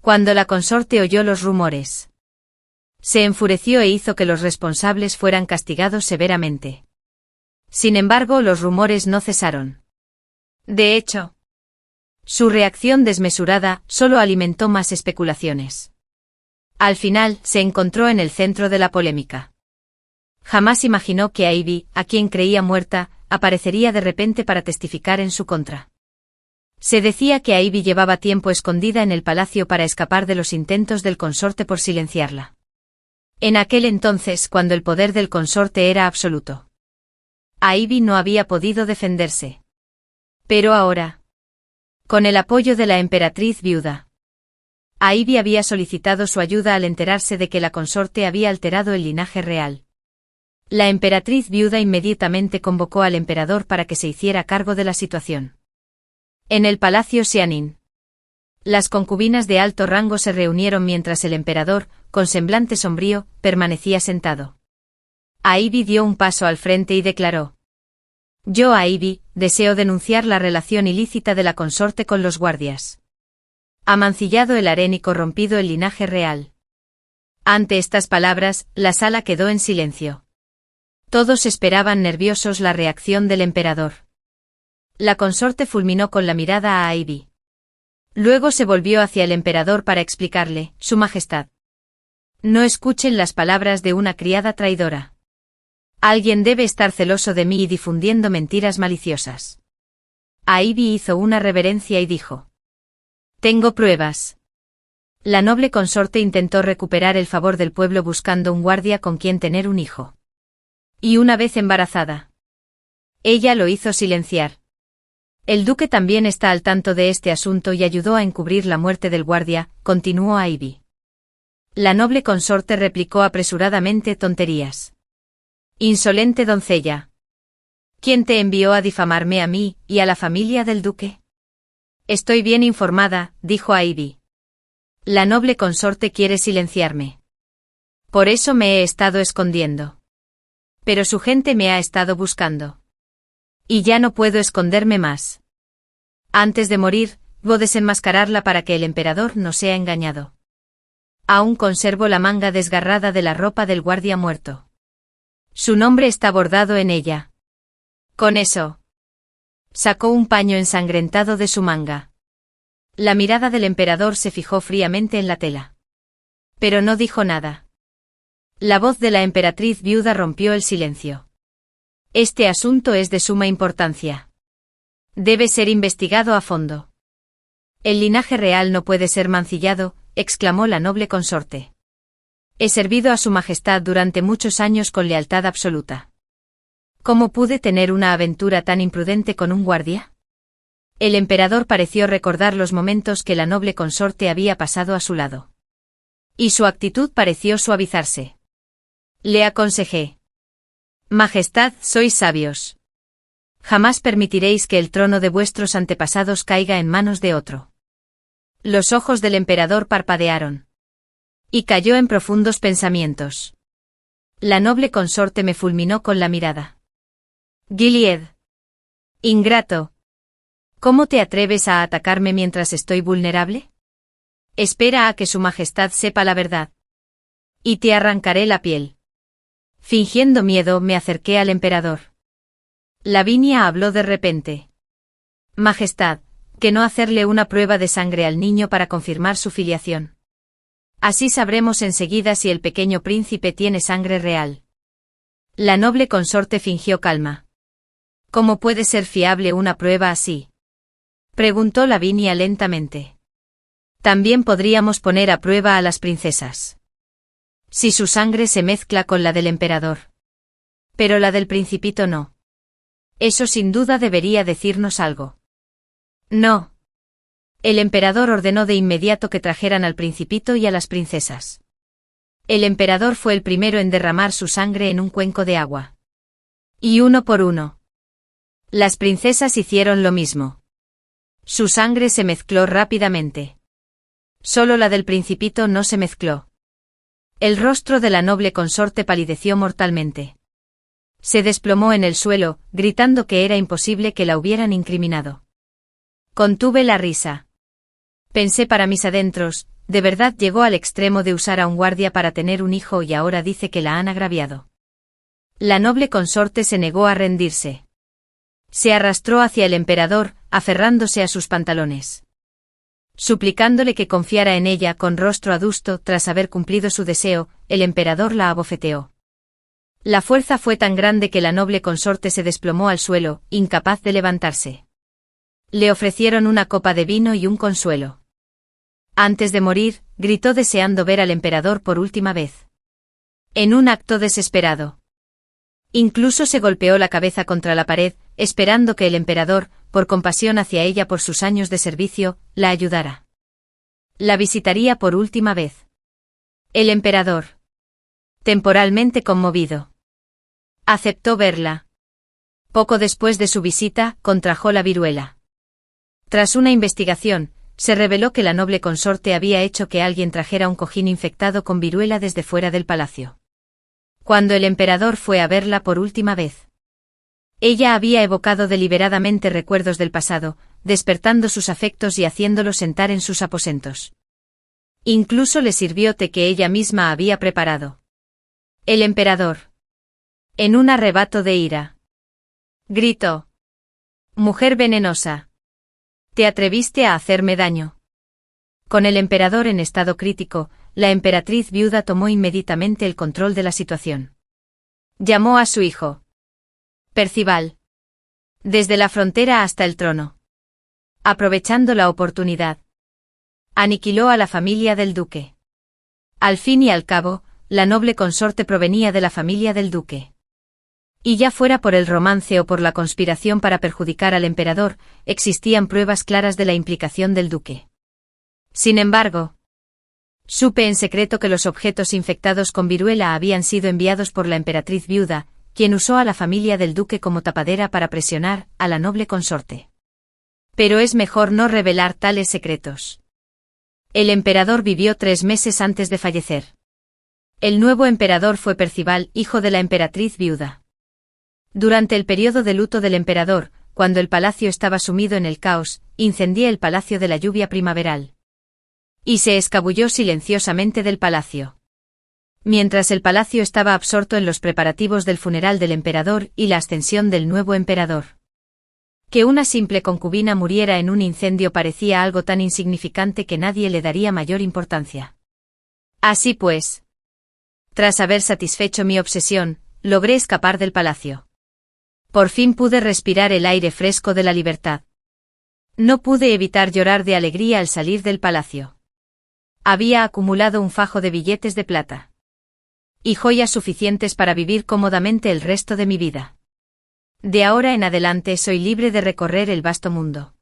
Cuando la consorte oyó los rumores, se enfureció e hizo que los responsables fueran castigados severamente. Sin embargo, los rumores no cesaron. De hecho, su reacción desmesurada solo alimentó más especulaciones. Al final, se encontró en el centro de la polémica. Jamás imaginó que Ivy, a quien creía muerta, aparecería de repente para testificar en su contra. Se decía que Ivy llevaba tiempo escondida en el palacio para escapar de los intentos del consorte por silenciarla. En aquel entonces, cuando el poder del consorte era absoluto, Ivy no había podido defenderse. Pero ahora, con el apoyo de la emperatriz viuda, Ivy había solicitado su ayuda al enterarse de que la consorte había alterado el linaje real. La emperatriz viuda inmediatamente convocó al emperador para que se hiciera cargo de la situación. En el palacio Xianin, las concubinas de alto rango se reunieron mientras el emperador, con semblante sombrío, permanecía sentado. Ivy dio un paso al frente y declaró: «Yo, Ivy, deseo denunciar la relación ilícita de la consorte con los guardias. Ha mancillado el harén y corrompido el linaje real. Ante estas palabras, la sala quedó en silencio. Todos esperaban nerviosos la reacción del emperador. La consorte fulminó con la mirada a Ivy. Luego se volvió hacia el emperador para explicarle: Su Majestad. No escuchen las palabras de una criada traidora. Alguien debe estar celoso de mí y difundiendo mentiras maliciosas. Ivy hizo una reverencia y dijo: Tengo pruebas. La noble consorte intentó recuperar el favor del pueblo buscando un guardia con quien tener un hijo. Y una vez embarazada, ella lo hizo silenciar. El duque también está al tanto de este asunto y ayudó a encubrir la muerte del guardia, continuó Ivy. La noble consorte replicó apresuradamente: tonterías. Insolente doncella. ¿Quién te envió a difamarme a mí y a la familia del duque? Estoy bien informada, dijo Ivy. La noble consorte quiere silenciarme. Por eso me he estado escondiendo. Pero su gente me ha estado buscando. Y ya no puedo esconderme más. Antes de morir, debo desenmascararla para que el emperador no sea engañado. Aún conservo la manga desgarrada de la ropa del guardia muerto. Su nombre está bordado en ella. Con eso, sacó un paño ensangrentado de su manga. La mirada del emperador se fijó fríamente en la tela. Pero no dijo nada. La voz de la emperatriz viuda rompió el silencio. Este asunto es de suma importancia. Debe ser investigado a fondo. El linaje real no puede ser mancillado, exclamó la noble consorte. He servido a su majestad durante muchos años con lealtad absoluta. ¿Cómo pude tener una aventura tan imprudente con un guardia? El emperador pareció recordar los momentos que la noble consorte había pasado a su lado. Y su actitud pareció suavizarse. Le aconsejé: Majestad, sois sabios. Jamás permitiréis que el trono de vuestros antepasados caiga en manos de otro. Los ojos del emperador parpadearon. Y cayó en profundos pensamientos. La noble consorte me fulminó con la mirada. Gilead. Ingrato. ¿Cómo te atreves a atacarme mientras estoy vulnerable? Espera a que su majestad sepa la verdad. Y te arrancaré la piel. Fingiendo miedo me acerqué al emperador. Lavinia habló de repente. Majestad, ¿que no hacerle una prueba de sangre al niño para confirmar su filiación? Así sabremos enseguida si el pequeño príncipe tiene sangre real. La noble consorte fingió calma. ¿Cómo puede ser fiable una prueba así?, preguntó Lavinia lentamente. También podríamos poner a prueba a las princesas. Si su sangre se mezcla con la del emperador. Pero la del principito no. Eso sin duda debería decirnos algo. No. El emperador ordenó de inmediato que trajeran al principito y a las princesas. El emperador fue el primero en derramar su sangre en un cuenco de agua. Y uno por uno. Las princesas hicieron lo mismo. Su sangre se mezcló rápidamente. Solo la del principito no se mezcló. El rostro de la noble consorte palideció mortalmente. Se desplomó en el suelo, gritando que era imposible que la hubieran incriminado. Contuve la risa. Pensé para mis adentros, de verdad llegó al extremo de usar a un guardia para tener un hijo y ahora dice que la han agraviado. La noble consorte se negó a rendirse. Se arrastró hacia el emperador, aferrándose a sus pantalones. Suplicándole que confiara en ella con rostro adusto tras haber cumplido su deseo, el emperador la abofeteó. La fuerza fue tan grande que la noble consorte se desplomó al suelo, incapaz de levantarse. Le ofrecieron una copa de vino y un consuelo. Antes de morir, gritó deseando ver al emperador por última vez. En un acto desesperado. Incluso se golpeó la cabeza contra la pared, esperando que el emperador, por compasión hacia ella por sus años de servicio, la ayudara. La visitaría por última vez. El emperador, temporalmente conmovido, aceptó verla. Poco después de su visita, contrajo la viruela. Tras una investigación, se reveló que la noble consorte había hecho que alguien trajera un cojín infectado con viruela desde fuera del palacio. Cuando el emperador fue a verla por última vez, ella había evocado deliberadamente recuerdos del pasado, despertando sus afectos y haciéndolo sentar en sus aposentos. Incluso le sirvió té que ella misma había preparado. El emperador. En un arrebato de ira. Gritó. Mujer venenosa. Te atreviste a hacerme daño. Con el emperador en estado crítico, la emperatriz viuda tomó inmediatamente el control de la situación. Llamó a su hijo. Percival. Desde la frontera hasta el trono. Aprovechando la oportunidad. Aniquiló a la familia del duque. Al fin y al cabo, la noble consorte provenía de la familia del duque. Y ya fuera por el romance o por la conspiración para perjudicar al emperador, existían pruebas claras de la implicación del duque. Sin embargo, supe en secreto que los objetos infectados con viruela habían sido enviados por la emperatriz viuda, quien usó a la familia del duque como tapadera para presionar a la noble consorte. Pero es mejor no revelar tales secretos. El emperador vivió 3 meses antes de fallecer. El nuevo emperador fue Percival, hijo de la emperatriz viuda. Durante el periodo de luto del emperador, cuando el palacio estaba sumido en el caos, incendié el palacio de la lluvia primaveral. Y se escabulló silenciosamente del palacio. Mientras el palacio estaba absorto en los preparativos del funeral del emperador y la ascensión del nuevo emperador. Que una simple concubina muriera en un incendio parecía algo tan insignificante que nadie le daría mayor importancia. Así pues, tras haber satisfecho mi obsesión, logré escapar del palacio. Por fin pude respirar el aire fresco de la libertad. No pude evitar llorar de alegría al salir del palacio. Había acumulado un fajo de billetes de plata. Y joyas suficientes para vivir cómodamente el resto de mi vida. De ahora en adelante soy libre de recorrer el vasto mundo.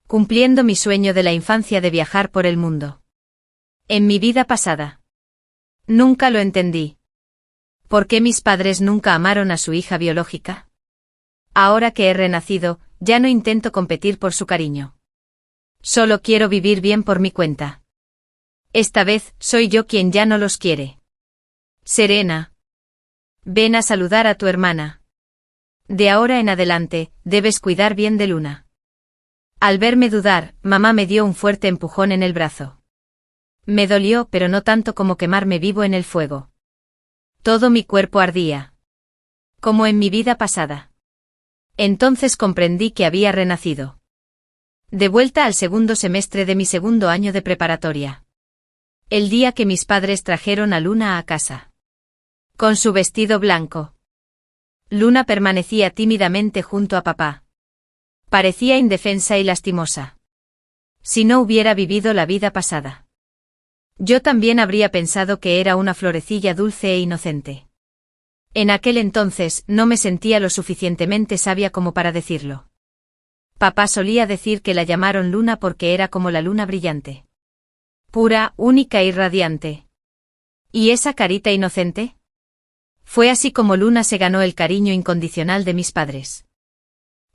Cumpliendo mi sueño de la infancia de viajar por el mundo. En mi vida pasada. Nunca lo entendí. ¿Por qué mis padres nunca amaron a su hija biológica? Ahora que he renacido, ya no intento competir por su cariño. Solo quiero vivir bien por mi cuenta. Esta vez, soy yo quien ya no los quiere. Serena. Ven a saludar a tu hermana. De ahora en adelante, debes cuidar bien de Luna. Al verme dudar, mamá me dio un fuerte empujón en el brazo. Me dolió, pero no tanto como quemarme vivo en el fuego. Todo mi cuerpo ardía. Como en mi vida pasada. Entonces comprendí que había renacido. De vuelta al segundo semestre de mi segundo año de preparatoria. El día que mis padres trajeron a Luna a casa. Con su vestido blanco. Luna permanecía tímidamente junto a papá. Parecía indefensa y lastimosa. Si no hubiera vivido la vida pasada. Yo también habría pensado que era una florecilla dulce e inocente. En aquel entonces no me sentía lo suficientemente sabia como para decirlo. Papá solía decir que la llamaron Luna porque era como la luna brillante. Pura, única y radiante. ¿Y esa carita inocente? Fue así como Luna se ganó el cariño incondicional de mis padres.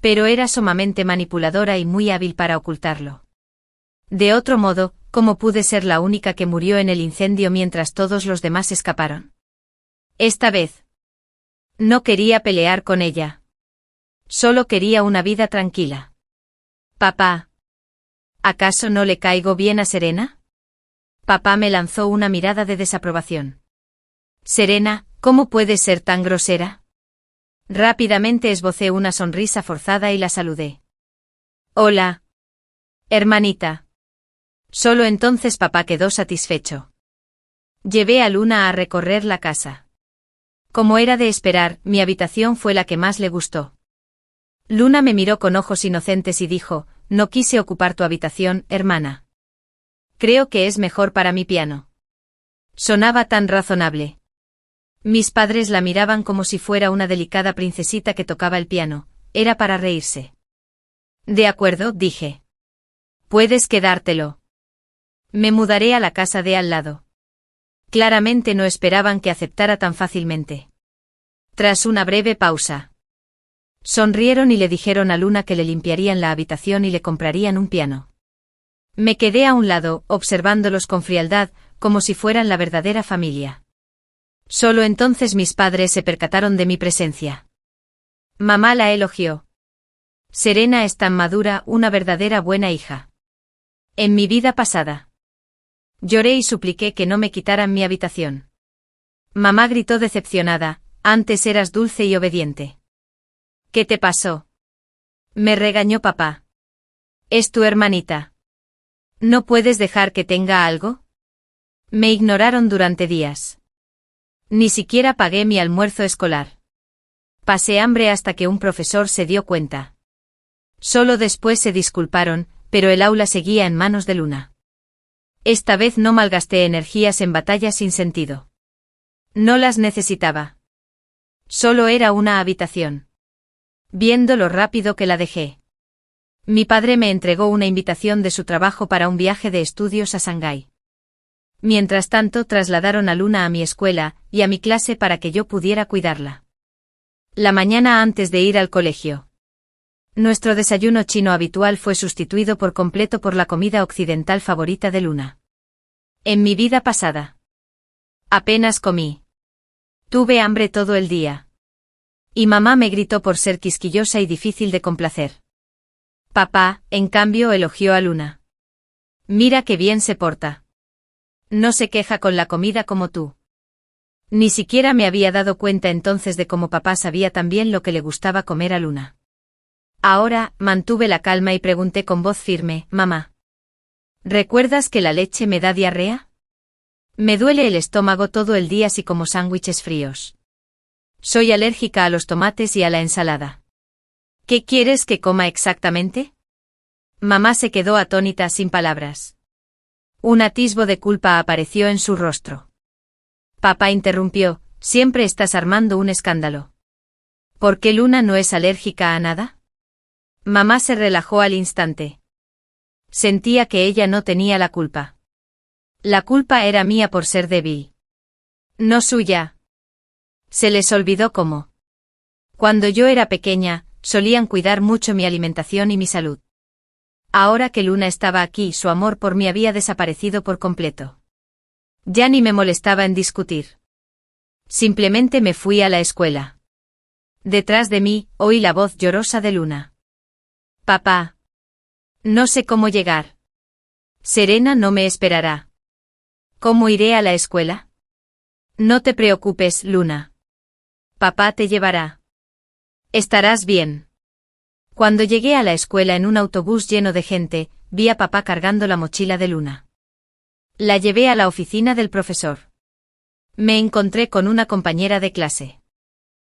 Pero era sumamente manipuladora y muy hábil para ocultarlo. De otro modo, ¿cómo pude ser la única que murió en el incendio mientras todos los demás escaparon? Esta vez. No quería pelear con ella. Solo quería una vida tranquila. Papá. ¿Acaso no le caigo bien a Serena? Papá me lanzó una mirada de desaprobación. Serena, ¿cómo puedes ser tan grosera? Rápidamente esbocé una sonrisa forzada y la saludé. Hola. Hermanita. Solo entonces papá quedó satisfecho. Llevé a Luna a recorrer la casa. Como era de esperar, mi habitación fue la que más le gustó. Luna me miró con ojos inocentes y dijo, no quise ocupar tu habitación, hermana. Creo que es mejor para mi piano. Sonaba tan razonable. Mis padres la miraban como si fuera una delicada princesita que tocaba el piano, era para reírse. De acuerdo, dije. Puedes quedártelo. Me mudaré a la casa de al lado. Claramente no esperaban que aceptara tan fácilmente. Tras una breve pausa. Sonrieron y le dijeron a Luna que le limpiarían la habitación y le comprarían un piano. Me quedé a un lado, observándolos con frialdad, como si fueran la verdadera familia. Solo entonces mis padres se percataron de mi presencia. Mamá la elogió. Serena es tan madura, una verdadera buena hija. En mi vida pasada. Lloré y supliqué que no me quitaran mi habitación. Mamá gritó decepcionada, antes eras dulce y obediente. ¿Qué te pasó? Me regañó papá. Es tu hermanita. ¿No puedes dejar que tenga algo? Me ignoraron durante días. Ni siquiera pagué mi almuerzo escolar. Pasé hambre hasta que un profesor se dio cuenta. Solo después se disculparon, pero el aula seguía en manos de Luna. Esta vez no malgasté energías en batallas sin sentido. No las necesitaba. Solo era una habitación. Viendo lo rápido que la dejé. Mi padre me entregó una invitación de su trabajo para un viaje de estudios a Shanghái. Mientras tanto trasladaron a Luna a mi escuela y a mi clase para que yo pudiera cuidarla. La mañana antes de ir al colegio. Nuestro desayuno chino habitual fue sustituido por completo por la comida occidental favorita de Luna. En mi vida pasada. Apenas comí. Tuve hambre todo el día. Y mamá me gritó por ser quisquillosa y difícil de complacer. Papá, en cambio, elogió a Luna. Mira qué bien se porta. No se queja con la comida como tú. Ni siquiera me había dado cuenta entonces de cómo papá sabía también lo que le gustaba comer a Luna. Ahora, mantuve la calma y pregunté con voz firme, mamá. ¿Recuerdas que la leche me da diarrea? Me duele el estómago todo el día si como sándwiches fríos. Soy alérgica a los tomates y a la ensalada. ¿Qué quieres que coma exactamente? Mamá se quedó atónita sin palabras. Un atisbo de culpa apareció en su rostro. Papá interrumpió, siempre estás armando un escándalo. ¿Por qué Luna no es alérgica a nada? Mamá se relajó al instante. Sentía que ella no tenía la culpa. La culpa era mía por ser débil. No suya. Se les olvidó cómo. Cuando yo era pequeña, solían cuidar mucho mi alimentación y mi salud. Ahora que Luna estaba aquí, su amor por mí había desaparecido por completo. Ya ni me molestaba en discutir. Simplemente me fui a la escuela. Detrás de mí, oí la voz llorosa de Luna. Papá. No sé cómo llegar. Serena no me esperará. ¿Cómo iré a la escuela? No te preocupes, Luna. Papá te llevará. Estarás bien. Cuando llegué a la escuela en un autobús lleno de gente, vi a papá cargando la mochila de Luna. La llevé a la oficina del profesor. Me encontré con una compañera de clase.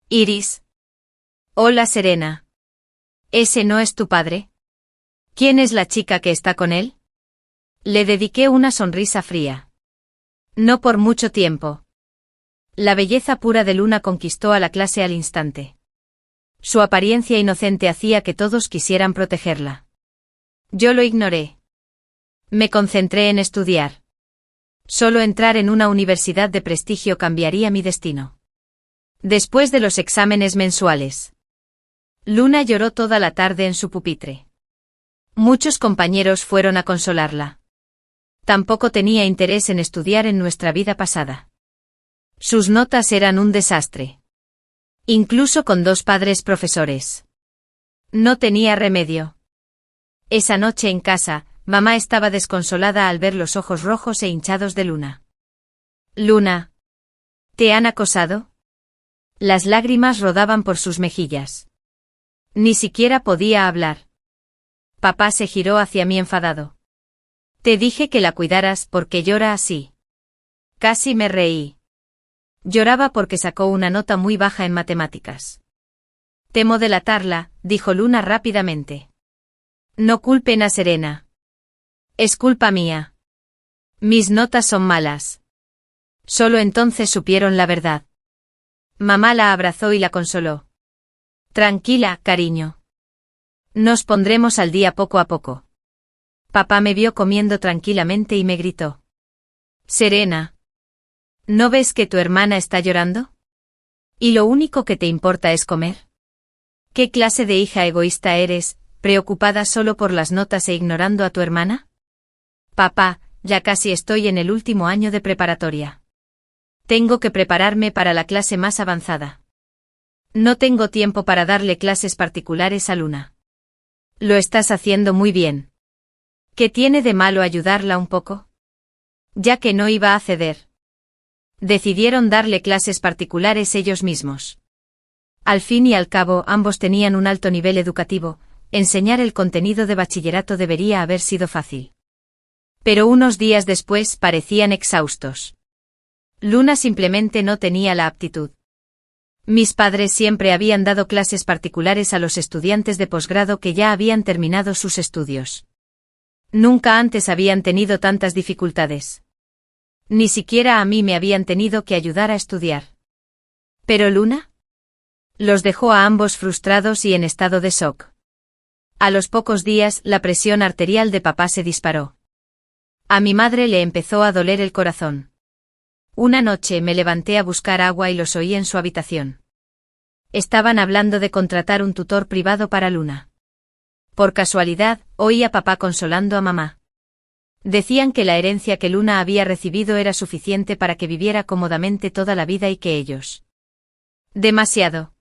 Iris. Hola, Serena. ¿Ese no es tu padre? ¿Quién es la chica que está con él? Le dediqué una sonrisa fría. No por mucho tiempo. La belleza pura de Luna conquistó a la clase al instante. Su apariencia inocente hacía que todos quisieran protegerla. Yo lo ignoré. Me concentré en estudiar. Solo entrar en una universidad de prestigio cambiaría mi destino. Después de los exámenes mensuales. Luna lloró toda la tarde en su pupitre. Muchos compañeros fueron a consolarla. Tampoco tenía interés en estudiar en nuestra vida pasada. Sus notas eran un desastre. Incluso con 2 padres profesores. No tenía remedio. Esa noche en casa, mamá estaba desconsolada al ver los ojos rojos e hinchados de Luna. Luna. ¿Te han acosado? Las lágrimas rodaban por sus mejillas. Ni siquiera podía hablar. Papá se giró hacia mí enfadado. Te dije que la cuidaras porque llora así. Casi me reí. Lloraba porque sacó una nota muy baja en matemáticas. Temo delatarla, dijo Luna rápidamente. No culpen a Serena. Es culpa mía. Mis notas son malas. Solo entonces supieron la verdad. Mamá la abrazó y la consoló. Tranquila, cariño. Nos pondremos al día poco a poco. Papá me vio comiendo tranquilamente y me gritó. Serena. ¿No ves que tu hermana está llorando? ¿Y lo único que te importa es comer? ¿Qué clase de hija egoísta eres, preocupada solo por las notas e ignorando a tu hermana? Papá, ya casi estoy en el último año de preparatoria. Tengo que prepararme para la clase más avanzada. No tengo tiempo para darle clases particulares a Luna. Lo estás haciendo muy bien. ¿Qué tiene de malo ayudarla un poco? Ya que no iba a ceder, decidieron darle clases particulares ellos mismos. Al fin y al cabo, ambos tenían un alto nivel educativo, enseñar el contenido de bachillerato debería haber sido fácil. Pero unos días después parecían exhaustos. Luna simplemente no tenía la aptitud. Mis padres siempre habían dado clases particulares a los estudiantes de posgrado que ya habían terminado sus estudios. Nunca antes habían tenido tantas dificultades. Ni siquiera a mí me habían tenido que ayudar a estudiar. ¿Pero Luna? Los dejó a ambos frustrados y en estado de shock. A los pocos días, la presión arterial de papá se disparó. A mi madre le empezó a doler el corazón. Una noche me levanté a buscar agua y los oí en su habitación. Estaban hablando de contratar un tutor privado para Luna. Por casualidad, oí a papá consolando a mamá. Decían que la herencia que Luna había recibido era suficiente para que viviera cómodamente toda la vida y que ellos. Demasiado.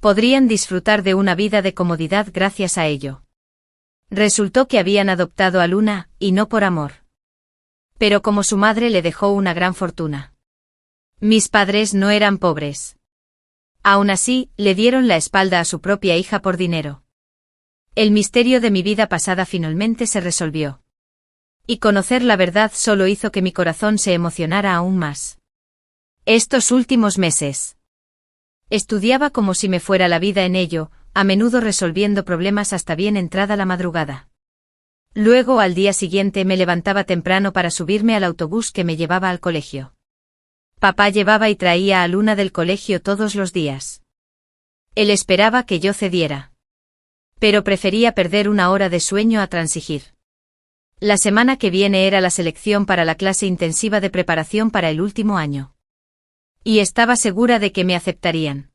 Podrían disfrutar de una vida de comodidad gracias a ello. Resultó que habían adoptado a Luna, y no por amor. Pero como su madre le dejó una gran fortuna. Mis padres no eran pobres. Aún así, le dieron la espalda a su propia hija por dinero. El misterio de mi vida pasada finalmente se resolvió. Y conocer la verdad solo hizo que mi corazón se emocionara aún más. Estos últimos meses. Estudiaba como si me fuera la vida en ello, a menudo resolviendo problemas hasta bien entrada la madrugada. Luego al día siguiente me levantaba temprano para subirme al autobús que me llevaba al colegio. Papá llevaba y traía a Luna del colegio todos los días. Él esperaba que yo cediera. Pero prefería perder una hora de sueño a transigir. La semana que viene era la selección para la clase intensiva de preparación para el último año. Y estaba segura de que me aceptarían.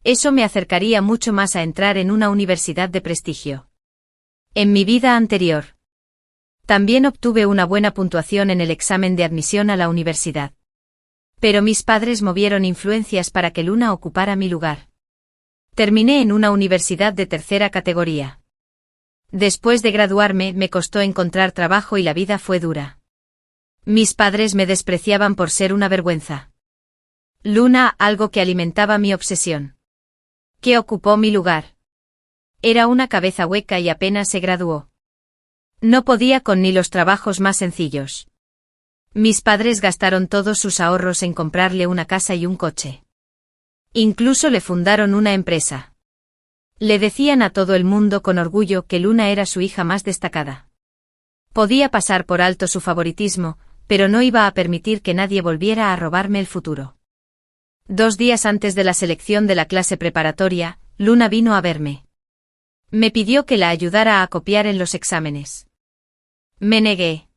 Eso me acercaría mucho más a entrar en una universidad de prestigio. En mi vida anterior. También obtuve una buena puntuación en el examen de admisión a la universidad. Pero mis padres movieron influencias para que Luna ocupara mi lugar. Terminé en una universidad de tercera categoría. Después de graduarme, me costó encontrar trabajo y la vida fue dura. Mis padres me despreciaban por ser una vergüenza. Luna, algo que alimentaba mi obsesión. ¿Qué ocupó mi lugar? Era una cabeza hueca y apenas se graduó. No podía con ni los trabajos más sencillos. Mis padres gastaron todos sus ahorros en comprarle una casa y un coche. Incluso le fundaron una empresa. Le decían a todo el mundo con orgullo que Luna era su hija más destacada. Podía pasar por alto su favoritismo, pero no iba a permitir que nadie volviera a robarme el futuro. 2 días antes de la selección de la clase preparatoria, Luna vino a verme. Me pidió que la ayudara a copiar en los exámenes. Me negué.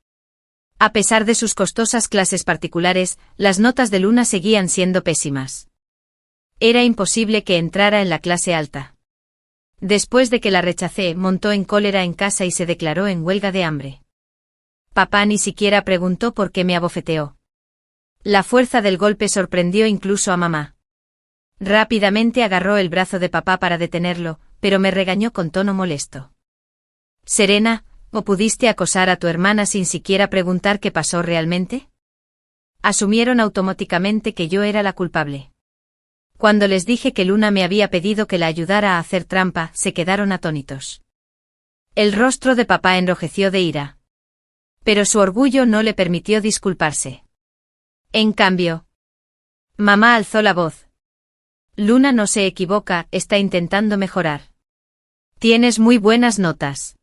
A pesar de sus costosas clases particulares, las notas de Luna seguían siendo pésimas. Era imposible que entrara en la clase alta. Después de que la rechacé, montó en cólera en casa y se declaró en huelga de hambre. Papá ni siquiera preguntó por qué me abofeteó. La fuerza del golpe sorprendió incluso a mamá. Rápidamente agarró el brazo de papá para detenerlo, pero me regañó con tono molesto. Serena, ¿o pudiste acosar a tu hermana sin siquiera preguntar qué pasó realmente? Asumieron automáticamente que yo era la culpable. Cuando les dije que Luna me había pedido que la ayudara a hacer trampa, se quedaron atónitos. El rostro de papá enrojeció de ira. Pero su orgullo no le permitió disculparse. En cambio, mamá alzó la voz. Luna no se equivoca, está intentando mejorar. Tienes muy buenas notas.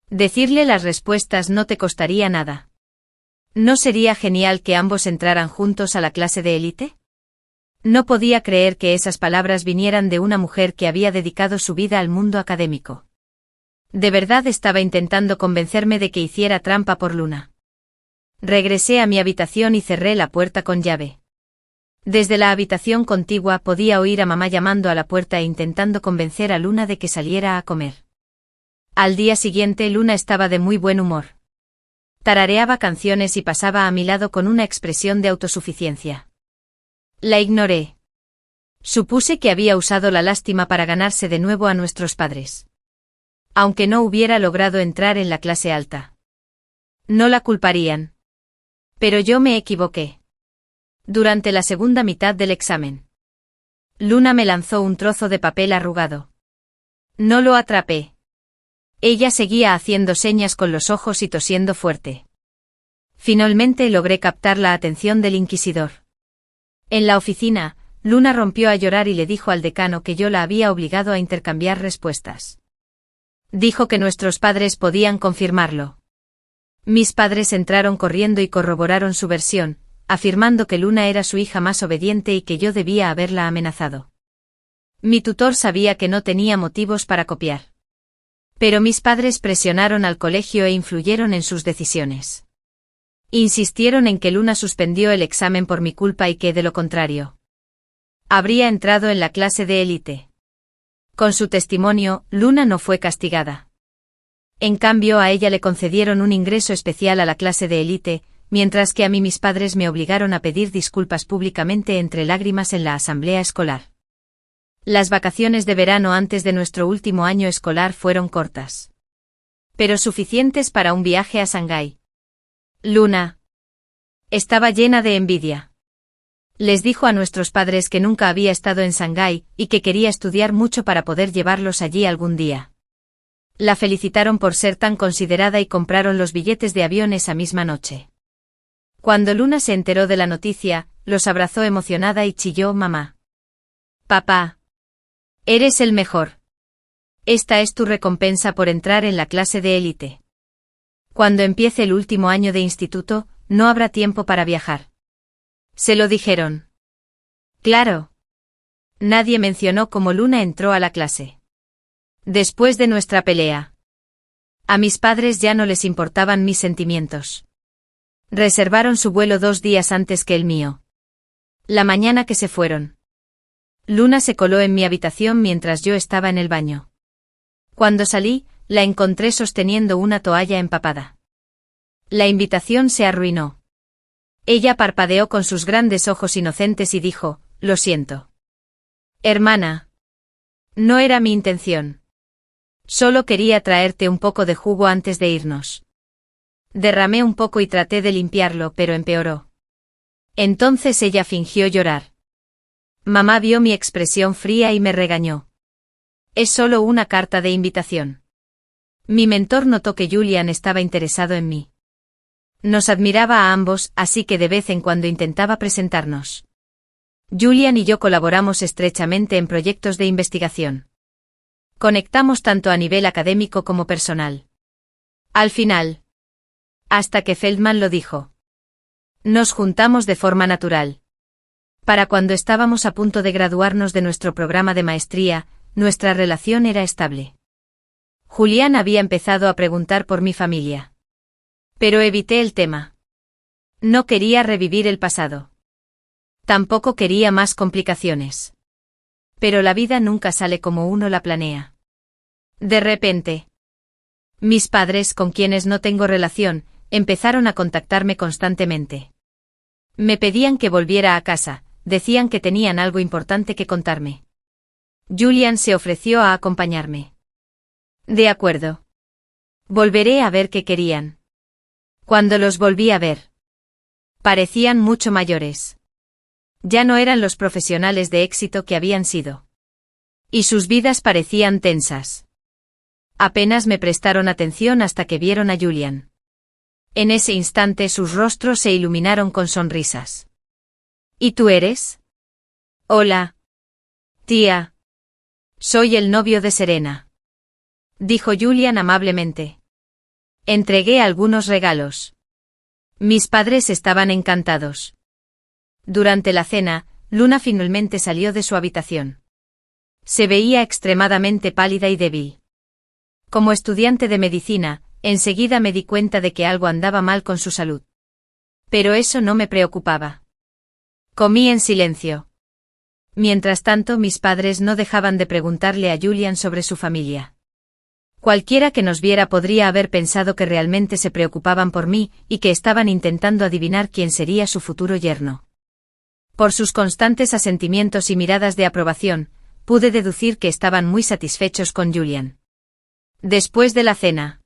Decirle las respuestas no te costaría nada. ¿No sería genial que ambos entraran juntos a la clase de élite? No podía creer que esas palabras vinieran de una mujer que había dedicado su vida al mundo académico. De verdad estaba intentando convencerme de que hiciera trampa por Luna. Regresé a mi habitación y cerré la puerta con llave. Desde la habitación contigua podía oír a mamá llamando a la puerta e intentando convencer a Luna de que saliera a comer. Al día siguiente Luna estaba de muy buen humor. Tarareaba canciones y pasaba a mi lado con una expresión de autosuficiencia. La ignoré. Supuse que había usado la lástima para ganarse de nuevo a nuestros padres. Aunque no hubiera logrado entrar en la clase alta. No la culparían. Pero yo me equivoqué. Durante la segunda mitad del examen, Luna me lanzó un trozo de papel arrugado. No lo atrapé. Ella seguía haciendo señas con los ojos y tosiendo fuerte. Finalmente logré captar la atención del inquisidor. En la oficina, Luna rompió a llorar y le dijo al decano que yo la había obligado a intercambiar respuestas. Dijo que nuestros padres podían confirmarlo. Mis padres entraron corriendo y corroboraron su versión, afirmando que Luna era su hija más obediente y que yo debía haberla amenazado. Mi tutor sabía que no tenía motivos para copiar. Pero mis padres presionaron al colegio e influyeron en sus decisiones. Insistieron en que Luna suspendió el examen por mi culpa y que, de lo contrario, habría entrado en la clase de élite. Con su testimonio, Luna no fue castigada. En cambio, a ella le concedieron un ingreso especial a la clase de élite, mientras que a mí mis padres me obligaron a pedir disculpas públicamente entre lágrimas en la asamblea escolar. Las vacaciones de verano antes de nuestro último año escolar fueron cortas, pero suficientes para un viaje a Shanghái. Luna estaba llena de envidia. Les dijo a nuestros padres que nunca había estado en Shanghái y que quería estudiar mucho para poder llevarlos allí algún día. La felicitaron por ser tan considerada y compraron los billetes de avión esa misma noche. Cuando Luna se enteró de la noticia, los abrazó emocionada y chilló: «Mamá. Papá. Eres el mejor. Esta es tu recompensa por entrar en la clase de élite. Cuando empiece el último año de instituto, no habrá tiempo para viajar». Se lo dijeron. Claro. Nadie mencionó cómo Luna entró a la clase. Después de nuestra pelea, a mis padres ya no les importaban mis sentimientos. Reservaron su vuelo 2 días antes que el mío. La mañana que se fueron, Luna se coló en mi habitación mientras yo estaba en el baño. Cuando salí, la encontré sosteniendo una toalla empapada. La invitación se arruinó. Ella parpadeó con sus grandes ojos inocentes y dijo: «Lo siento. Hermana. No era mi intención. Solo quería traerte un poco de jugo antes de irnos». Derramé un poco y traté de limpiarlo, pero empeoró. Entonces ella fingió llorar. Mamá vio mi expresión fría y me regañó. «Es solo una carta de invitación». Mi mentor notó que Julian estaba interesado en mí. Nos admiraba a ambos, así que de vez en cuando intentaba presentarnos. Julian y yo colaboramos estrechamente en proyectos de investigación. Conectamos tanto a nivel académico como personal. Al final, hasta que Feldman lo dijo, nos juntamos de forma natural. Para cuando estábamos a punto de graduarnos de nuestro programa de maestría, nuestra relación era estable. Julián había empezado a preguntar por mi familia. Pero evité el tema. No quería revivir el pasado. Tampoco quería más complicaciones. Pero la vida nunca sale como uno la planea. De repente, mis padres, con quienes no tengo relación, empezaron a contactarme constantemente. Me pedían que volviera a casa, decían que tenían algo importante que contarme. Julian se ofreció a acompañarme. De acuerdo. Volveré a ver qué querían. Cuando los volví a ver, parecían mucho mayores. Ya no eran los profesionales de éxito que habían sido. Y sus vidas parecían tensas. Apenas me prestaron atención hasta que vieron a Julian. En ese instante sus rostros se iluminaron con sonrisas. ¿Y tú eres? Hola. Tía. Soy el novio de Serena. Dijo Julian amablemente. Entregué algunos regalos. Mis padres estaban encantados. Durante la cena, Luna finalmente salió de su habitación. Se veía extremadamente pálida y débil. Como estudiante de medicina, enseguida me di cuenta de que algo andaba mal con su salud. Pero eso no me preocupaba. Comí en silencio. Mientras tanto, mis padres no dejaban de preguntarle a Julian sobre su familia. Cualquiera que nos viera podría haber pensado que realmente se preocupaban por mí y que estaban intentando adivinar quién sería su futuro yerno. Por sus constantes asentimientos y miradas de aprobación, pude deducir que estaban muy satisfechos con Julian. Después de la cena,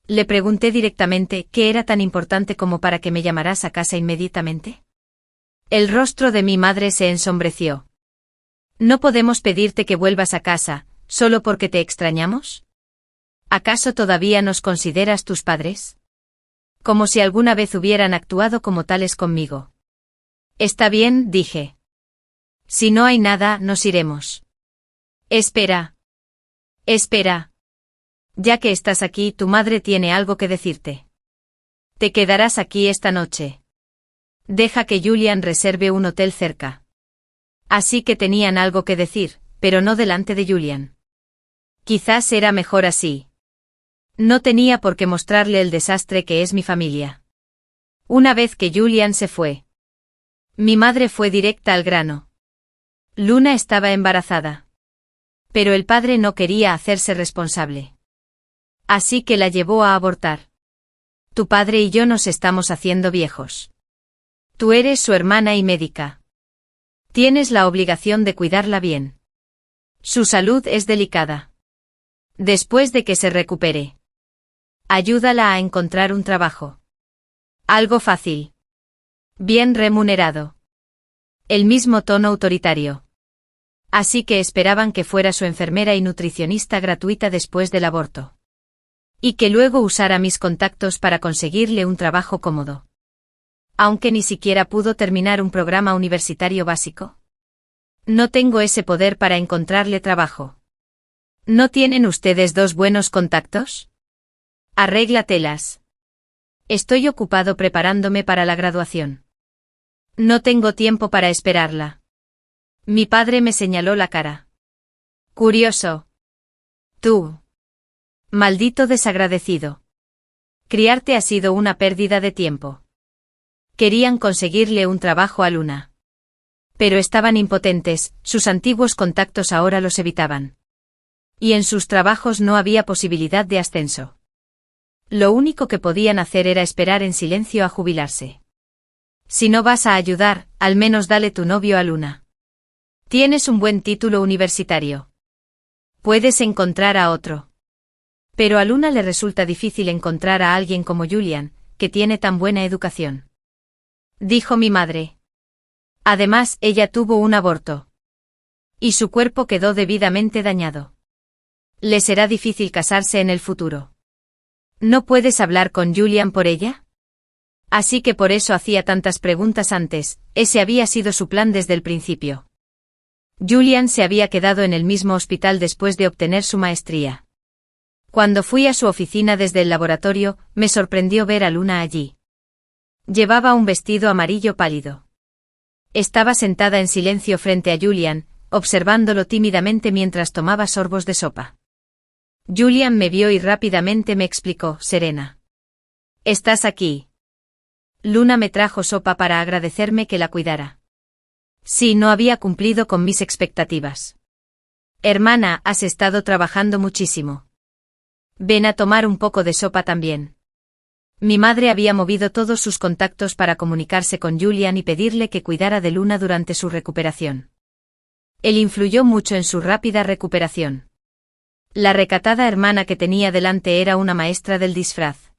Le pregunté directamente qué era tan importante como para que me llamaras a casa inmediatamente. El rostro de mi madre se ensombreció. ¿No podemos pedirte que vuelvas a casa, solo porque te extrañamos? ¿Acaso todavía nos consideras tus padres? Como si alguna vez hubieran actuado como tales conmigo. Está bien, dije. Si no hay nada, nos iremos. Espera. Espera. Ya que estás aquí, tu madre tiene algo que decirte. Te quedarás aquí esta noche. Deja que Julian reserve un hotel cerca. Así que tenían algo que decir, pero no delante de Julian. Quizás era mejor así. No tenía por qué mostrarle el desastre que es mi familia. Una vez que Julian se fue, mi madre fue directa al grano. Luna estaba embarazada. Pero el padre no quería hacerse responsable. Así que la llevó a abortar. Tu padre y yo nos estamos haciendo viejos. Tú eres su hermana y médica. Tienes la obligación de cuidarla bien. Su salud es delicada. Después de que se recupere, ayúdala a encontrar un trabajo. Algo fácil. Bien remunerado. El mismo tono autoritario. Así que esperaban que fuera su enfermera y nutricionista gratuita después del aborto. Y que luego usara mis contactos para conseguirle un trabajo cómodo. Aunque ni siquiera pudo terminar un programa universitario básico. No tengo ese poder para encontrarle trabajo. ¿No tienen ustedes dos buenos contactos? Arréglatelas. Estoy ocupado preparándome para la graduación. No tengo tiempo para esperarla. Mi padre me señaló la cara. Curioso. Tú. Maldito desagradecido. Criarte ha sido una pérdida de tiempo. Querían conseguirle un trabajo a Luna. Pero estaban impotentes, sus antiguos contactos ahora los evitaban. Y en sus trabajos no había posibilidad de ascenso. Lo único que podían hacer era esperar en silencio a jubilarse. Si no vas a ayudar, al menos dale tu novio a Luna. Tienes un buen título universitario. Puedes encontrar a otro. Pero a Luna le resulta difícil encontrar a alguien como Julian, que tiene tan buena educación. Dijo mi madre. Además, ella tuvo un aborto. Y su cuerpo quedó debidamente dañado. Le será difícil casarse en el futuro. ¿No puedes hablar con Julian por ella? Así que por eso hacía tantas preguntas antes, ese había sido su plan desde el principio. Julian se había quedado en el mismo hospital después de obtener su maestría. Cuando fui a su oficina desde el laboratorio, me sorprendió ver a Luna allí. Llevaba un vestido amarillo pálido. Estaba sentada en silencio frente a Julian, observándolo tímidamente mientras tomaba sorbos de sopa. Julian me vio y rápidamente me explicó, serena. ¿Estás aquí? Luna me trajo sopa para agradecerme que la cuidara. Sí, no había cumplido con mis expectativas. Hermana, has estado trabajando muchísimo. Ven a tomar un poco de sopa también. Mi madre había movido todos sus contactos para comunicarse con Julian y pedirle que cuidara de Luna durante su recuperación. Él influyó mucho en su rápida recuperación. La recatada hermana que tenía delante era una maestra del disfraz.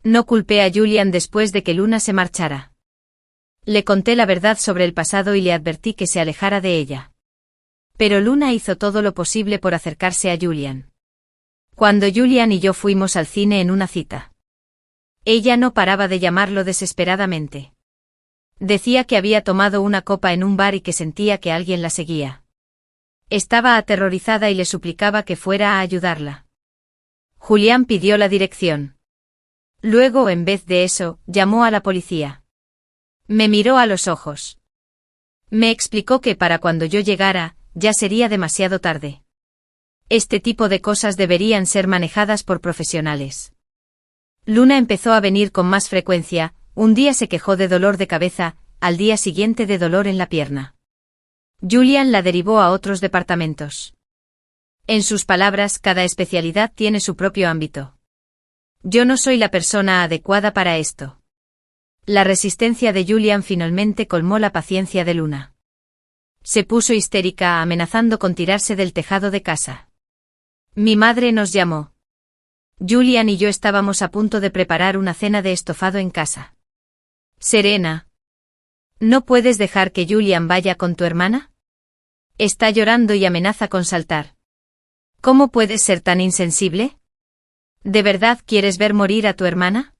No culpé a Julian después de que Luna se marchara. Le conté la verdad sobre el pasado y le advertí que se alejara de ella. Pero Luna hizo todo lo posible por acercarse a Julian. Cuando Julian y yo fuimos al cine en una cita, ella no paraba de llamarlo desesperadamente. Decía que había tomado una copa en un bar y que sentía que alguien la seguía. Estaba aterrorizada y le suplicaba que fuera a ayudarla. Julián pidió la dirección. Luego, en vez de eso, llamó a la policía. Me miró a los ojos. Me explicó que para cuando yo llegara, ya sería demasiado tarde. Este tipo de cosas deberían ser manejadas por profesionales. Luna empezó a venir con más frecuencia, un día se quejó de dolor de cabeza, al día siguiente de dolor en la pierna. Julian la derivó a otros departamentos. En sus palabras, cada especialidad tiene su propio ámbito. Yo no soy la persona adecuada para esto. La resistencia de Julian finalmente colmó la paciencia de Luna. Se puso histérica, amenazando con tirarse del tejado de casa. Mi madre nos llamó. Julian y yo estábamos a punto de preparar una cena de estofado en casa. Serena. ¿No puedes dejar que Julian vaya con tu hermana? Está llorando y amenaza con saltar. ¿Cómo puedes ser tan insensible? ¿De verdad quieres ver morir a tu hermana?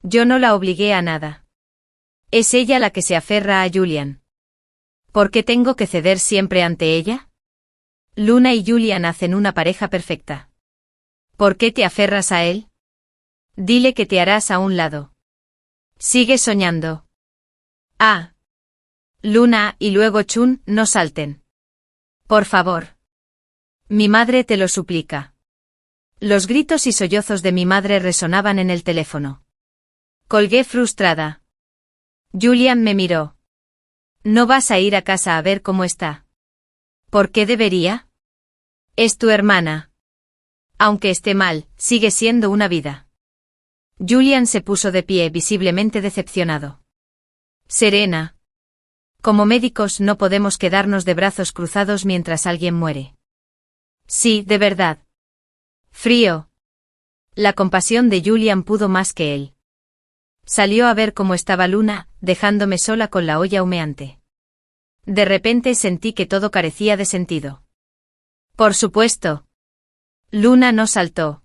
Yo no la obligué a nada. Es ella la que se aferra a Julian. ¿Por qué tengo que ceder siempre ante ella? Luna y Julian hacen una pareja perfecta. ¿Por qué te aferras a él? Dile que te harás a un lado. Sigue soñando. Ah. Luna y luego Chun, no salten. Por favor. Mi madre te lo suplica. Los gritos y sollozos de mi madre resonaban en el teléfono. Colgué frustrada. Julian me miró. ¿No vas a ir a casa a ver cómo está? ¿Por qué debería? Es tu hermana. Aunque esté mal, sigue siendo una vida. Julian se puso de pie visiblemente decepcionado. Serena. Como médicos no podemos quedarnos de brazos cruzados mientras alguien muere. Sí, de verdad. Frío. La compasión de Julian pudo más que él. Salió a ver cómo estaba Luna, dejándome sola con la olla humeante. De repente sentí que todo carecía de sentido. Por supuesto. Luna no saltó.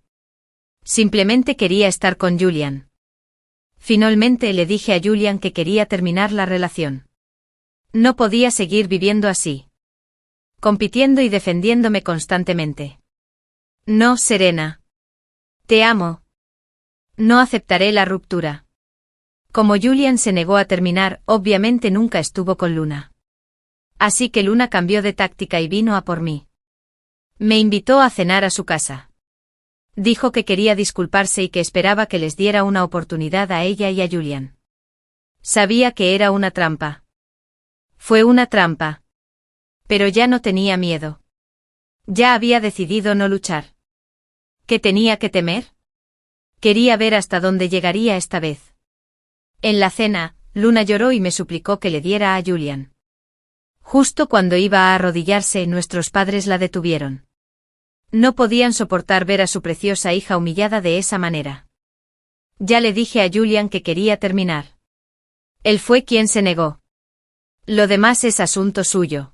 Simplemente quería estar con Julian. Finalmente le dije a Julian que quería terminar la relación. No podía seguir viviendo así. Compitiendo y defendiéndome constantemente. No, Serena. Te amo. No aceptaré la ruptura. Como Julian se negó a terminar, obviamente nunca estuvo con Luna. Así que Luna cambió de táctica y vino a por mí. Me invitó a cenar a su casa. Dijo que quería disculparse y que esperaba que les diera una oportunidad a ella y a Julian. Sabía que era una trampa. Fue una trampa. Pero ya no tenía miedo. Ya había decidido no luchar. ¿Qué tenía que temer? Quería ver hasta dónde llegaría esta vez. En la cena, Luna lloró y me suplicó que le diera a Julian. Justo cuando iba a arrodillarse, nuestros padres la detuvieron. No podían soportar ver a su preciosa hija humillada de esa manera. Ya le dije a Julian que quería terminar. Él fue quien se negó. Lo demás es asunto suyo.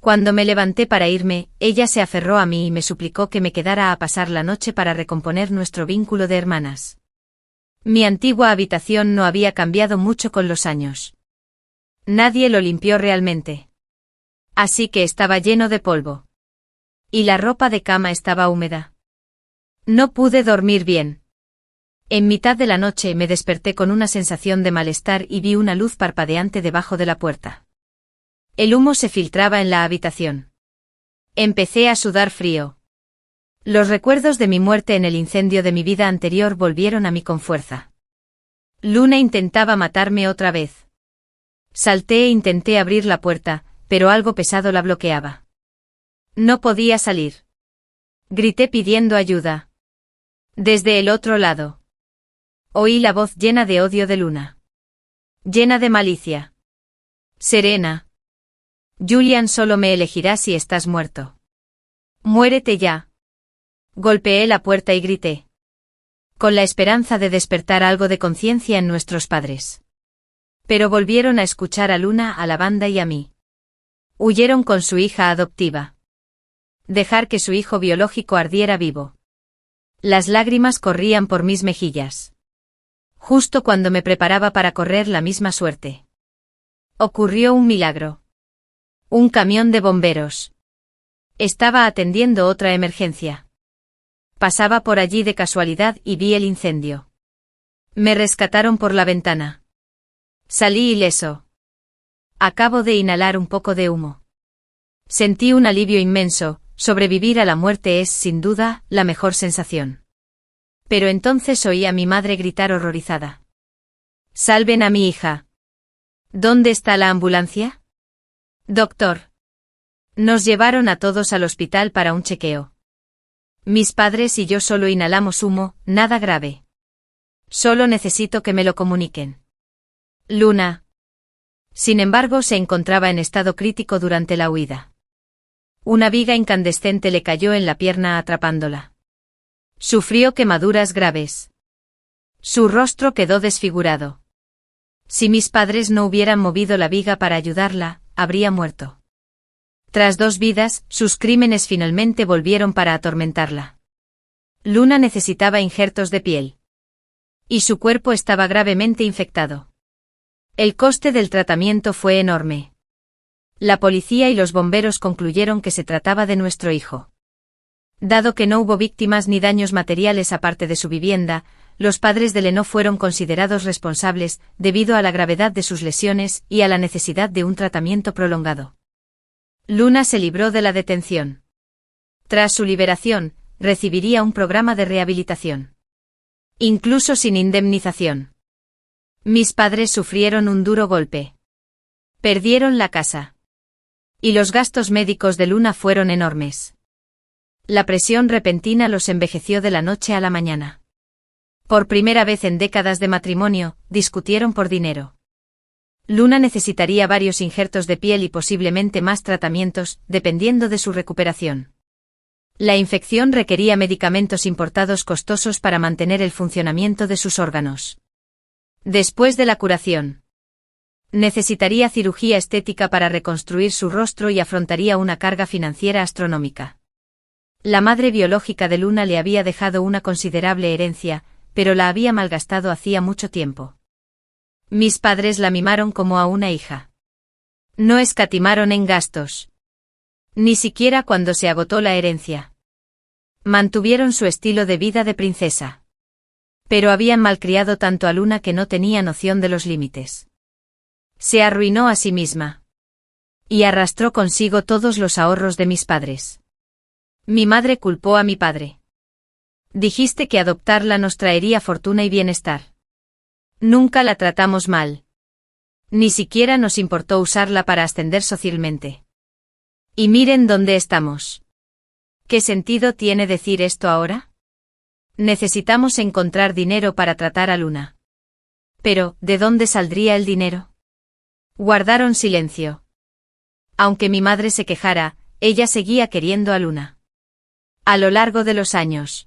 Cuando me levanté para irme, ella se aferró a mí y me suplicó que me quedara a pasar la noche para recomponer nuestro vínculo de hermanas. Mi antigua habitación no había cambiado mucho con los años. Nadie lo limpió realmente. Así que estaba lleno de polvo. Y la ropa de cama estaba húmeda. No pude dormir bien. En mitad de la noche me desperté con una sensación de malestar y vi una luz parpadeante debajo de la puerta. El humo se filtraba en la habitación. Empecé a sudar frío. Los recuerdos de mi muerte en el incendio de mi vida anterior volvieron a mí con fuerza. Luna intentaba matarme otra vez. Salté e intenté abrir la puerta, pero algo pesado la bloqueaba. No podía salir. Grité pidiendo ayuda. Desde el otro lado. Oí la voz llena de odio de Luna. Llena de malicia. Serena. Julian solo me elegirá si estás muerto. Muérete ya. Golpeé la puerta y grité. Con la esperanza de despertar algo de conciencia en nuestros padres. Pero volvieron a escuchar a Luna, a la banda y a mí. Huyeron con su hija adoptiva. Dejar que su hijo biológico ardiera vivo. Las lágrimas corrían por mis mejillas. Justo cuando me preparaba para correr la misma suerte. Ocurrió un milagro. Un camión de bomberos. Estaba atendiendo otra emergencia. Pasaba por allí de casualidad y vi el incendio. Me rescataron por la ventana. Salí ileso. Acabo de inhalar un poco de humo. Sentí un alivio inmenso. Sobrevivir a la muerte es, sin duda, la mejor sensación. Pero entonces oí a mi madre gritar horrorizada. ¡Salven a mi hija! ¿Dónde está la ambulancia? Doctor. Nos llevaron a todos al hospital para un chequeo. Mis padres y yo solo inhalamos humo, nada grave. Solo necesito que me lo comuniquen. Luna. Sin embargo, se encontraba en estado crítico durante la huida. Una viga incandescente le cayó en la pierna atrapándola. Sufrió quemaduras graves. Su rostro quedó desfigurado. Si mis padres no hubieran movido la viga para ayudarla, habría muerto. Tras 2 vidas, sus crímenes finalmente volvieron para atormentarla. Luna necesitaba injertos de piel. Y su cuerpo estaba gravemente infectado. El coste del tratamiento fue enorme. La policía y los bomberos concluyeron que se trataba de nuestro hijo. Dado que no hubo víctimas ni daños materiales aparte de su vivienda, los padres de Leno fueron considerados responsables, debido a la gravedad de sus lesiones y a la necesidad de un tratamiento prolongado. Luna se libró de la detención. Tras su liberación, recibiría un programa de rehabilitación. Incluso sin indemnización. Mis padres sufrieron un duro golpe. Perdieron la casa. Y los gastos médicos de Luna fueron enormes. La presión repentina los envejeció de la noche a la mañana. Por primera vez en décadas de matrimonio, discutieron por dinero. Luna necesitaría varios injertos de piel y posiblemente más tratamientos, dependiendo de su recuperación. La infección requería medicamentos importados costosos para mantener el funcionamiento de sus órganos. Después de la curación, necesitaría cirugía estética para reconstruir su rostro y afrontaría una carga financiera astronómica. La madre biológica de Luna le había dejado una considerable herencia, pero la había malgastado hacía mucho tiempo. Mis padres la mimaron como a una hija. No escatimaron en gastos. Ni siquiera cuando se agotó la herencia. Mantuvieron su estilo de vida de princesa. Pero habían malcriado tanto a Luna que no tenía noción de los límites. Se arruinó a sí misma. Y arrastró consigo todos los ahorros de mis padres. Mi madre culpó a mi padre. Dijiste que adoptarla nos traería fortuna y bienestar. Nunca la tratamos mal. Ni siquiera nos importó usarla para ascender socialmente. Y miren dónde estamos. ¿Qué sentido tiene decir esto ahora? Necesitamos encontrar dinero para tratar a Luna. Pero, ¿de dónde saldría el dinero? Guardaron silencio. Aunque mi madre se quejara, ella seguía queriendo a Luna. A lo largo de los años,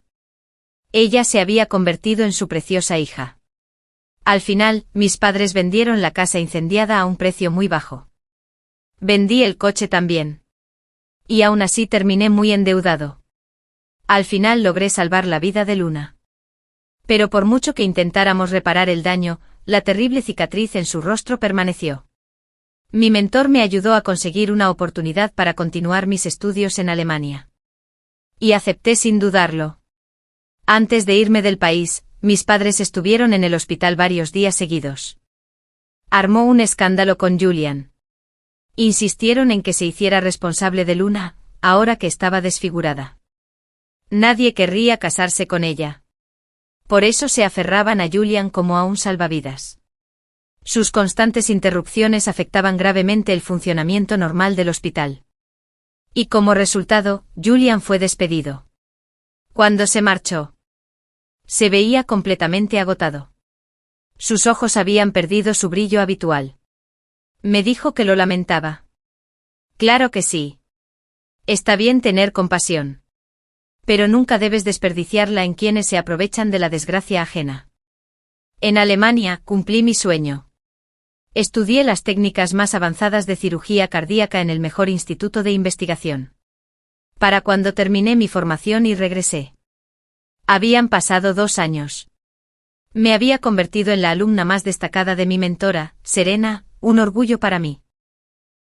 ella se había convertido en su preciosa hija. Al final, mis padres vendieron la casa incendiada a un precio muy bajo. Vendí el coche también. Y aún así terminé muy endeudado. Al final logré salvar la vida de Luna. Pero por mucho que intentáramos reparar el daño, la terrible cicatriz en su rostro permaneció. Mi mentor me ayudó a conseguir una oportunidad para continuar mis estudios en Alemania. Y acepté sin dudarlo. Antes de irme del país, mis padres estuvieron en el hospital varios días seguidos. Armó un escándalo con Julian. Insistieron en que se hiciera responsable de Luna, ahora que estaba desfigurada. Nadie querría casarse con ella. Por eso se aferraban a Julian como a un salvavidas. Sus constantes interrupciones afectaban gravemente el funcionamiento normal del hospital. Y como resultado, Julian fue despedido. Cuando se marchó, se veía completamente agotado. Sus ojos habían perdido su brillo habitual. Me dijo que lo lamentaba. Claro que sí. Está bien tener compasión. Pero nunca debes desperdiciarla en quienes se aprovechan de la desgracia ajena. En Alemania, cumplí mi sueño. Estudié las técnicas más avanzadas de cirugía cardíaca en el mejor instituto de investigación. Para cuando terminé mi formación y regresé. Habían pasado 2 años. Me había convertido en la alumna más destacada de mi mentora, Serena, un orgullo para mí.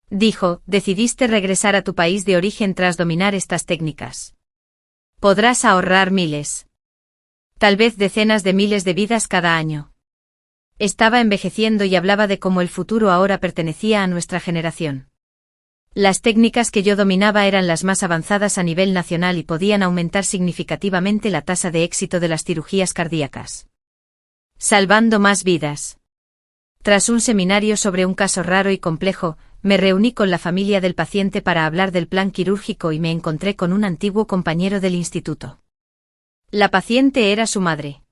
Dijo, decidiste regresar a tu país de origen tras dominar estas técnicas. Podrás ahorrar miles. Tal vez decenas de miles de vidas cada año. Estaba envejeciendo y hablaba de cómo el futuro ahora pertenecía a nuestra generación. Las técnicas que yo dominaba eran las más avanzadas a nivel nacional y podían aumentar significativamente la tasa de éxito de las cirugías cardíacas. Salvando más vidas. Tras un seminario sobre un caso raro y complejo, me reuní con la familia del paciente para hablar del plan quirúrgico y me encontré con un antiguo compañero del instituto. La paciente era su madre.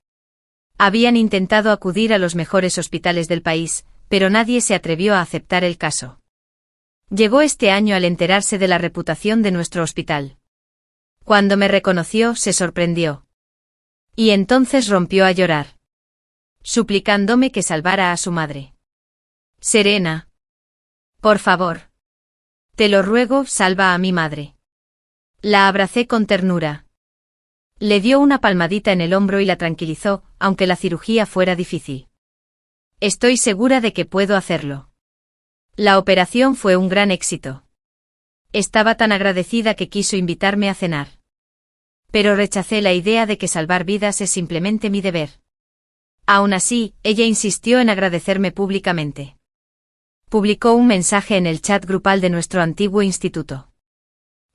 Habían intentado acudir a los mejores hospitales del país, pero nadie se atrevió a aceptar el caso. Llegó este año al enterarse de la reputación de nuestro hospital. Cuando me reconoció, se sorprendió. Y entonces rompió a llorar, suplicándome que salvara a su madre. Serena. Por favor. Te lo ruego, salva a mi madre. La abracé con ternura. Le dio una palmadita en el hombro y la tranquilizó, aunque la cirugía fuera difícil. Estoy segura de que puedo hacerlo. La operación fue un gran éxito. Estaba tan agradecida que quiso invitarme a cenar. Pero rechacé la idea de que salvar vidas es simplemente mi deber. Aún así, ella insistió en agradecerme públicamente. Publicó un mensaje en el chat grupal de nuestro antiguo instituto.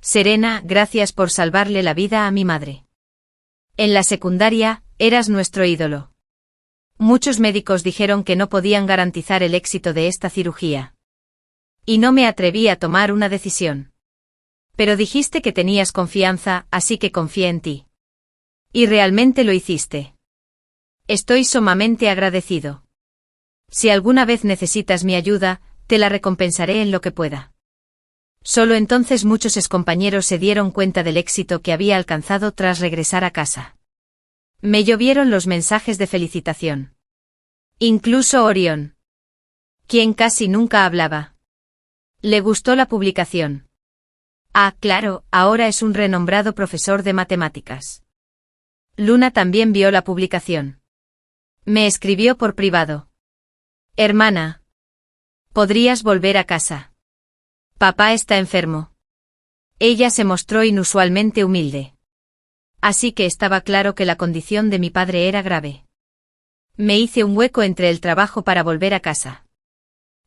Serena, gracias por salvarle la vida a mi madre. En la secundaria, eras nuestro ídolo. Muchos médicos dijeron que no podían garantizar el éxito de esta cirugía. Y no me atreví a tomar una decisión. Pero dijiste que tenías confianza, así que confié en ti. Y realmente lo hiciste. Estoy sumamente agradecido. Si alguna vez necesitas mi ayuda, te la recompensaré en lo que pueda. Solo entonces muchos excompañeros se dieron cuenta del éxito que había alcanzado tras regresar a casa. Me llovieron los mensajes de felicitación. Incluso Orión, quien casi nunca hablaba. Le gustó la publicación. Ah, claro, ahora es un renombrado profesor de matemáticas. Luna también vio la publicación. Me escribió por privado. Hermana, ¿podrías volver a casa? Papá está enfermo. Ella se mostró inusualmente humilde. Así que estaba claro que la condición de mi padre era grave. Me hice un hueco entre el trabajo para volver a casa.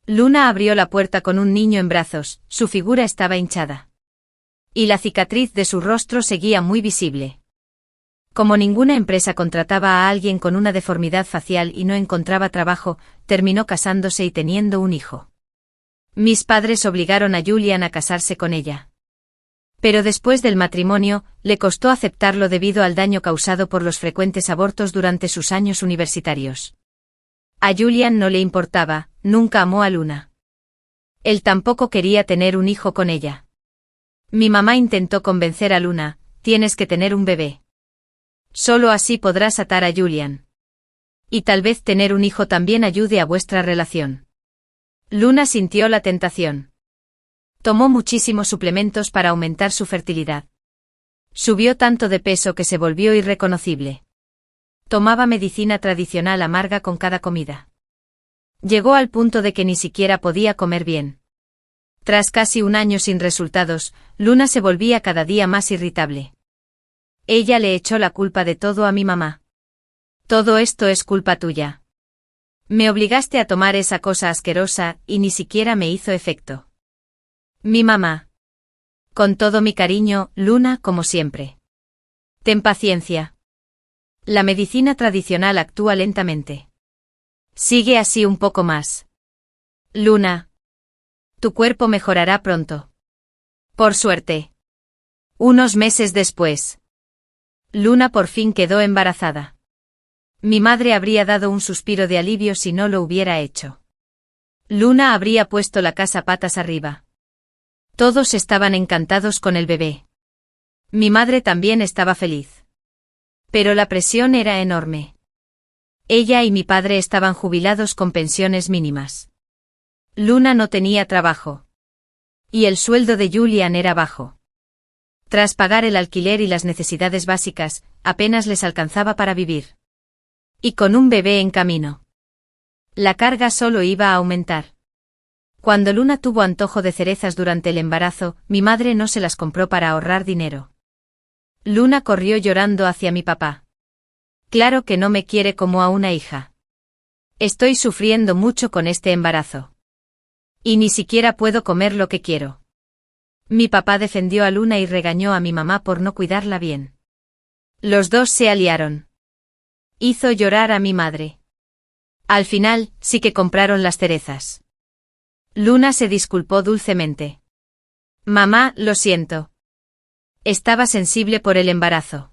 Luna abrió la puerta con un niño en brazos, su figura estaba hinchada. Y la cicatriz de su rostro seguía muy visible. Como ninguna empresa contrataba a alguien con una deformidad facial y no encontraba trabajo, terminó casándose y teniendo un hijo. Mis padres obligaron a Julian a casarse con ella. Pero después del matrimonio, le costó aceptarlo debido al daño causado por los frecuentes abortos durante sus años universitarios. A Julian no le importaba, nunca amó a Luna. Él tampoco quería tener un hijo con ella. Mi mamá intentó convencer a Luna, tienes que tener un bebé. Solo así podrás atar a Julian. Y tal vez tener un hijo también ayude a vuestra relación. Luna sintió la tentación. Tomó muchísimos suplementos para aumentar su fertilidad. Subió tanto de peso que se volvió irreconocible. Tomaba medicina tradicional amarga con cada comida. Llegó al punto de que ni siquiera podía comer bien. Tras casi un año sin resultados, Luna se volvía cada día más irritable. Ella le echó la culpa de todo a mi mamá. Todo esto es culpa tuya. Me obligaste a tomar esa cosa asquerosa y ni siquiera me hizo efecto. Mi mamá. Con todo mi cariño, Luna, como siempre. Ten paciencia. La medicina tradicional actúa lentamente. Sigue así un poco más. Luna. Tu cuerpo mejorará pronto. Por suerte. Unos meses después. Luna por fin quedó embarazada. Mi madre habría dado un suspiro de alivio si no lo hubiera hecho. Luna habría puesto la casa patas arriba. Todos estaban encantados con el bebé. Mi madre también estaba feliz. Pero la presión era enorme. Ella y mi padre estaban jubilados con pensiones mínimas. Luna no tenía trabajo. Y el sueldo de Julian era bajo. Tras pagar el alquiler y las necesidades básicas, apenas les alcanzaba para vivir. Y con un bebé en camino. La carga solo iba a aumentar. Cuando Luna tuvo antojo de cerezas durante el embarazo, mi madre no se las compró para ahorrar dinero. Luna corrió llorando hacia mi papá. Claro que no me quiere como a una hija. Estoy sufriendo mucho con este embarazo. Y ni siquiera puedo comer lo que quiero. Mi papá defendió a Luna y regañó a mi mamá por no cuidarla bien. Los dos se aliaron. Hizo llorar a mi madre. Al final, sí que compraron las cerezas. Luna se disculpó dulcemente. Mamá, lo siento. Estaba sensible por el embarazo.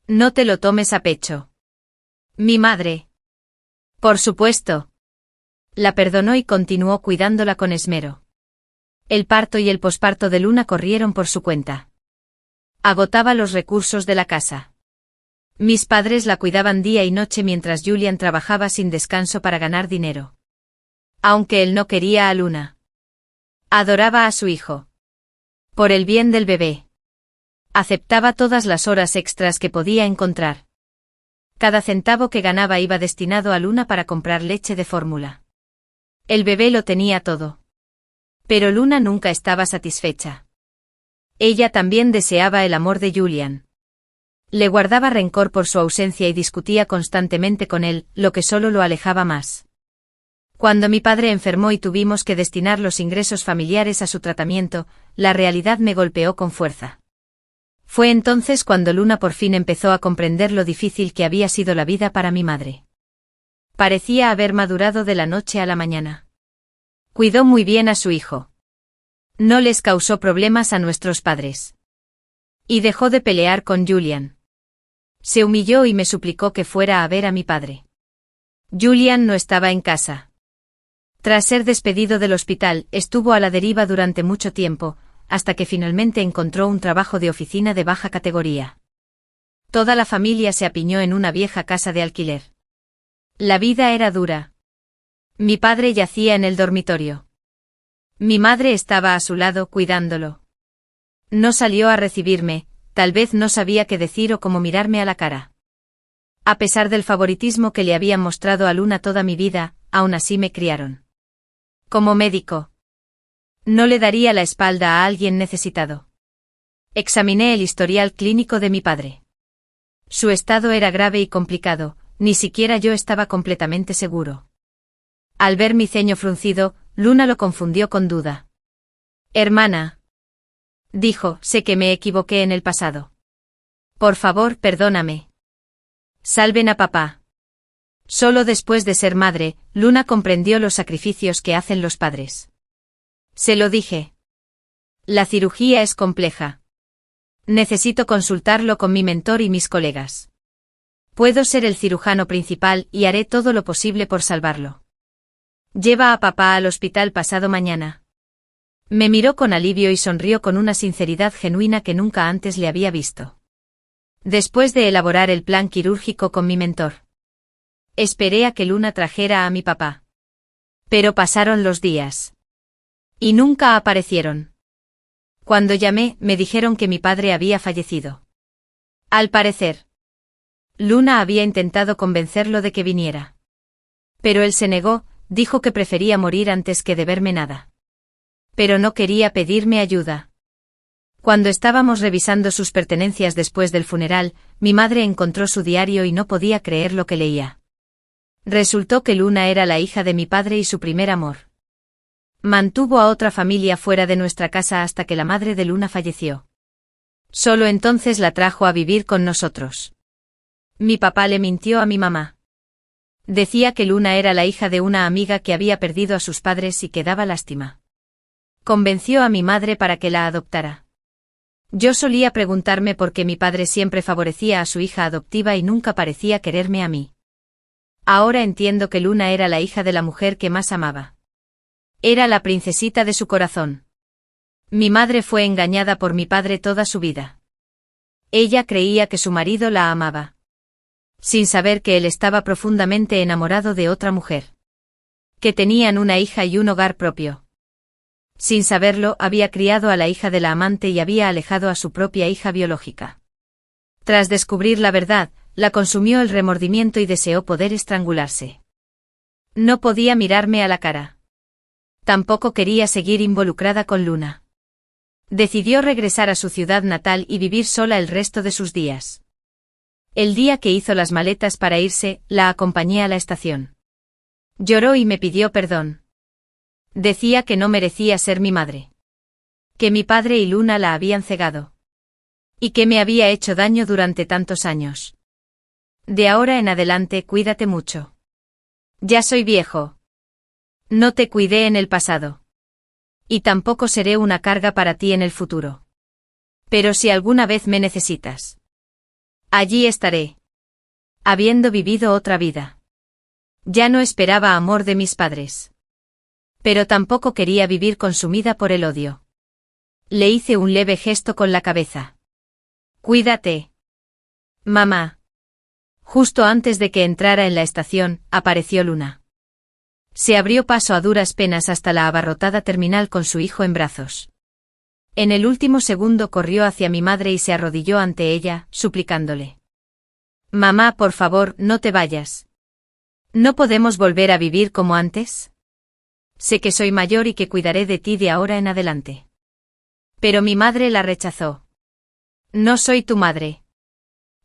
No te lo tomes a pecho. Mi madre. Por supuesto. La perdonó y continuó cuidándola con esmero. El parto y el posparto de Luna corrieron por su cuenta. Agotaba los recursos de la casa. Mis padres la cuidaban día y noche mientras Julian trabajaba sin descanso para ganar dinero. Aunque él no quería a Luna. Adoraba a su hijo. Por el bien del bebé. Aceptaba todas las horas extras que podía encontrar. Cada centavo que ganaba iba destinado a Luna para comprar leche de fórmula. El bebé lo tenía todo. Pero Luna nunca estaba satisfecha. Ella también deseaba el amor de Julian. Le guardaba rencor por su ausencia y discutía constantemente con él, lo que solo lo alejaba más. Cuando mi padre enfermó y tuvimos que destinar los ingresos familiares a su tratamiento, la realidad me golpeó con fuerza. Fue entonces cuando Luna por fin empezó a comprender lo difícil que había sido la vida para mi madre. Parecía haber madurado de la noche a la mañana. Cuidó muy bien a su hijo. No les causó problemas a nuestros padres. Y dejó de pelear con Julian. Se humilló y me suplicó que fuera a ver a mi padre. Julian no estaba en casa. Tras ser despedido del hospital, estuvo a la deriva durante mucho tiempo, hasta que finalmente encontró un trabajo de oficina de baja categoría. Toda la familia se apiñó en una vieja casa de alquiler. La vida era dura. Mi padre yacía en el dormitorio. Mi madre estaba a su lado cuidándolo. No salió a recibirme, tal vez no sabía qué decir o cómo mirarme a la cara. A pesar del favoritismo que le habían mostrado a Luna toda mi vida, aún así me criaron. Como médico, no le daría la espalda a alguien necesitado. Examiné el historial clínico de mi padre. Su estado era grave y complicado, ni siquiera yo estaba completamente seguro. Al ver mi ceño fruncido, Luna lo confundió con duda. Hermana, dijo, sé que me equivoqué en el pasado. Por favor, perdóname. Salven a papá. Solo después de ser madre, Luna comprendió los sacrificios que hacen los padres. Se lo dije. La cirugía es compleja. Necesito consultarlo con mi mentor y mis colegas. Puedo ser el cirujano principal y haré todo lo posible por salvarlo. Lleva a papá al hospital pasado mañana. Me miró con alivio y sonrió con una sinceridad genuina que nunca antes le había visto. Después de elaborar el plan quirúrgico con mi mentor, esperé a que Luna trajera a mi papá. Pero pasaron los días. Y nunca aparecieron. Cuando llamé, me dijeron que mi padre había fallecido. Al parecer, Luna había intentado convencerlo de que viniera. Pero él se negó, dijo que prefería morir antes que deberme nada. Pero no quería pedirme ayuda. Cuando estábamos revisando sus pertenencias después del funeral, mi madre encontró su diario y no podía creer lo que leía. Resultó que Luna era la hija de mi padre y su primer amor. Mantuvo a otra familia fuera de nuestra casa hasta que la madre de Luna falleció. Solo entonces la trajo a vivir con nosotros. Mi papá le mintió a mi mamá. Decía que Luna era la hija de una amiga que había perdido a sus padres y que daba lástima. Convenció a mi madre para que la adoptara. Yo solía preguntarme por qué mi padre siempre favorecía a su hija adoptiva y nunca parecía quererme a mí. Ahora entiendo que Luna era la hija de la mujer que más amaba. Era la princesita de su corazón. Mi madre fue engañada por mi padre toda su vida. Ella creía que su marido la amaba, sin saber que él estaba profundamente enamorado de otra mujer. Que tenían una hija y un hogar propio. Sin saberlo, había criado a la hija de la amante y había alejado a su propia hija biológica. Tras descubrir la verdad, la consumió el remordimiento y deseó poder estrangularse. No podía mirarme a la cara. Tampoco quería seguir involucrada con Luna. Decidió regresar a su ciudad natal y vivir sola el resto de sus días. El día que hizo las maletas para irse, la acompañé a la estación. Lloró y me pidió perdón. Decía que no merecía ser mi madre. Que mi padre y Luna la habían cegado. Y que me había hecho daño durante tantos años. De ahora en adelante, cuídate mucho. Ya soy viejo. No te cuidé en el pasado. Y tampoco seré una carga para ti en el futuro. Pero si alguna vez me necesitas, allí estaré. Habiendo vivido otra vida. Ya no esperaba amor de mis padres. Pero tampoco quería vivir consumida por el odio. Le hice un leve gesto con la cabeza. Cuídate. Mamá. Justo antes de que entrara en la estación, apareció Luna. Se abrió paso a duras penas hasta la abarrotada terminal con su hijo en brazos. En el último segundo corrió hacia mi madre y se arrodilló ante ella, suplicándole. Mamá, por favor, no te vayas. ¿No podemos volver a vivir como antes? Sé que soy mayor y que cuidaré de ti de ahora en adelante. Pero mi madre la rechazó. No soy tu madre.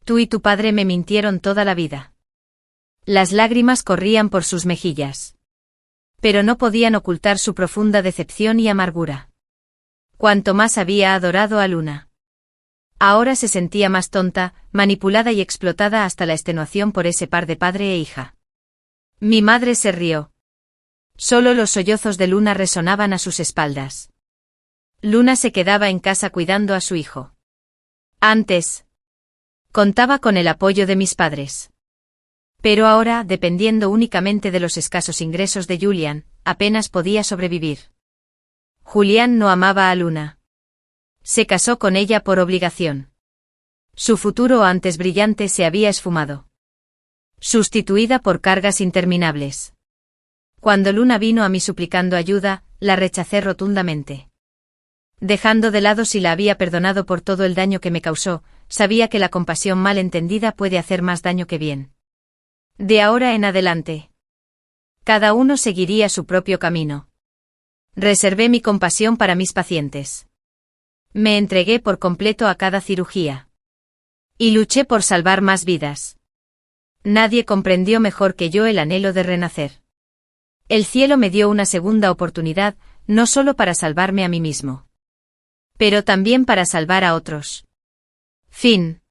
Tú y tu padre me mintieron toda la vida. Las lágrimas corrían por sus mejillas. Pero no podían ocultar su profunda decepción y amargura. Cuanto más había adorado a Luna. Ahora se sentía más tonta, manipulada y explotada hasta la extenuación por ese par de padre e hija. Mi madre se rió. Solo los sollozos de Luna resonaban a sus espaldas. Luna se quedaba en casa cuidando a su hijo. Antes. Contaba con el apoyo de mis padres. Pero ahora, dependiendo únicamente de los escasos ingresos de Julian, apenas podía sobrevivir. Julián no amaba a Luna. Se casó con ella por obligación. Su futuro antes brillante se había esfumado. Sustituida por cargas interminables. Cuando Luna vino a mí suplicando ayuda, la rechacé rotundamente. Dejando de lado si la había perdonado por todo el daño que me causó, sabía que la compasión mal entendida puede hacer más daño que bien. De ahora en adelante. Cada uno seguiría su propio camino. Reservé mi compasión para mis pacientes. Me entregué por completo a cada cirugía. Y luché por salvar más vidas. Nadie comprendió mejor que yo el anhelo de renacer. El cielo me dio una segunda oportunidad, no solo para salvarme a mí mismo. Pero también para salvar a otros. Fin.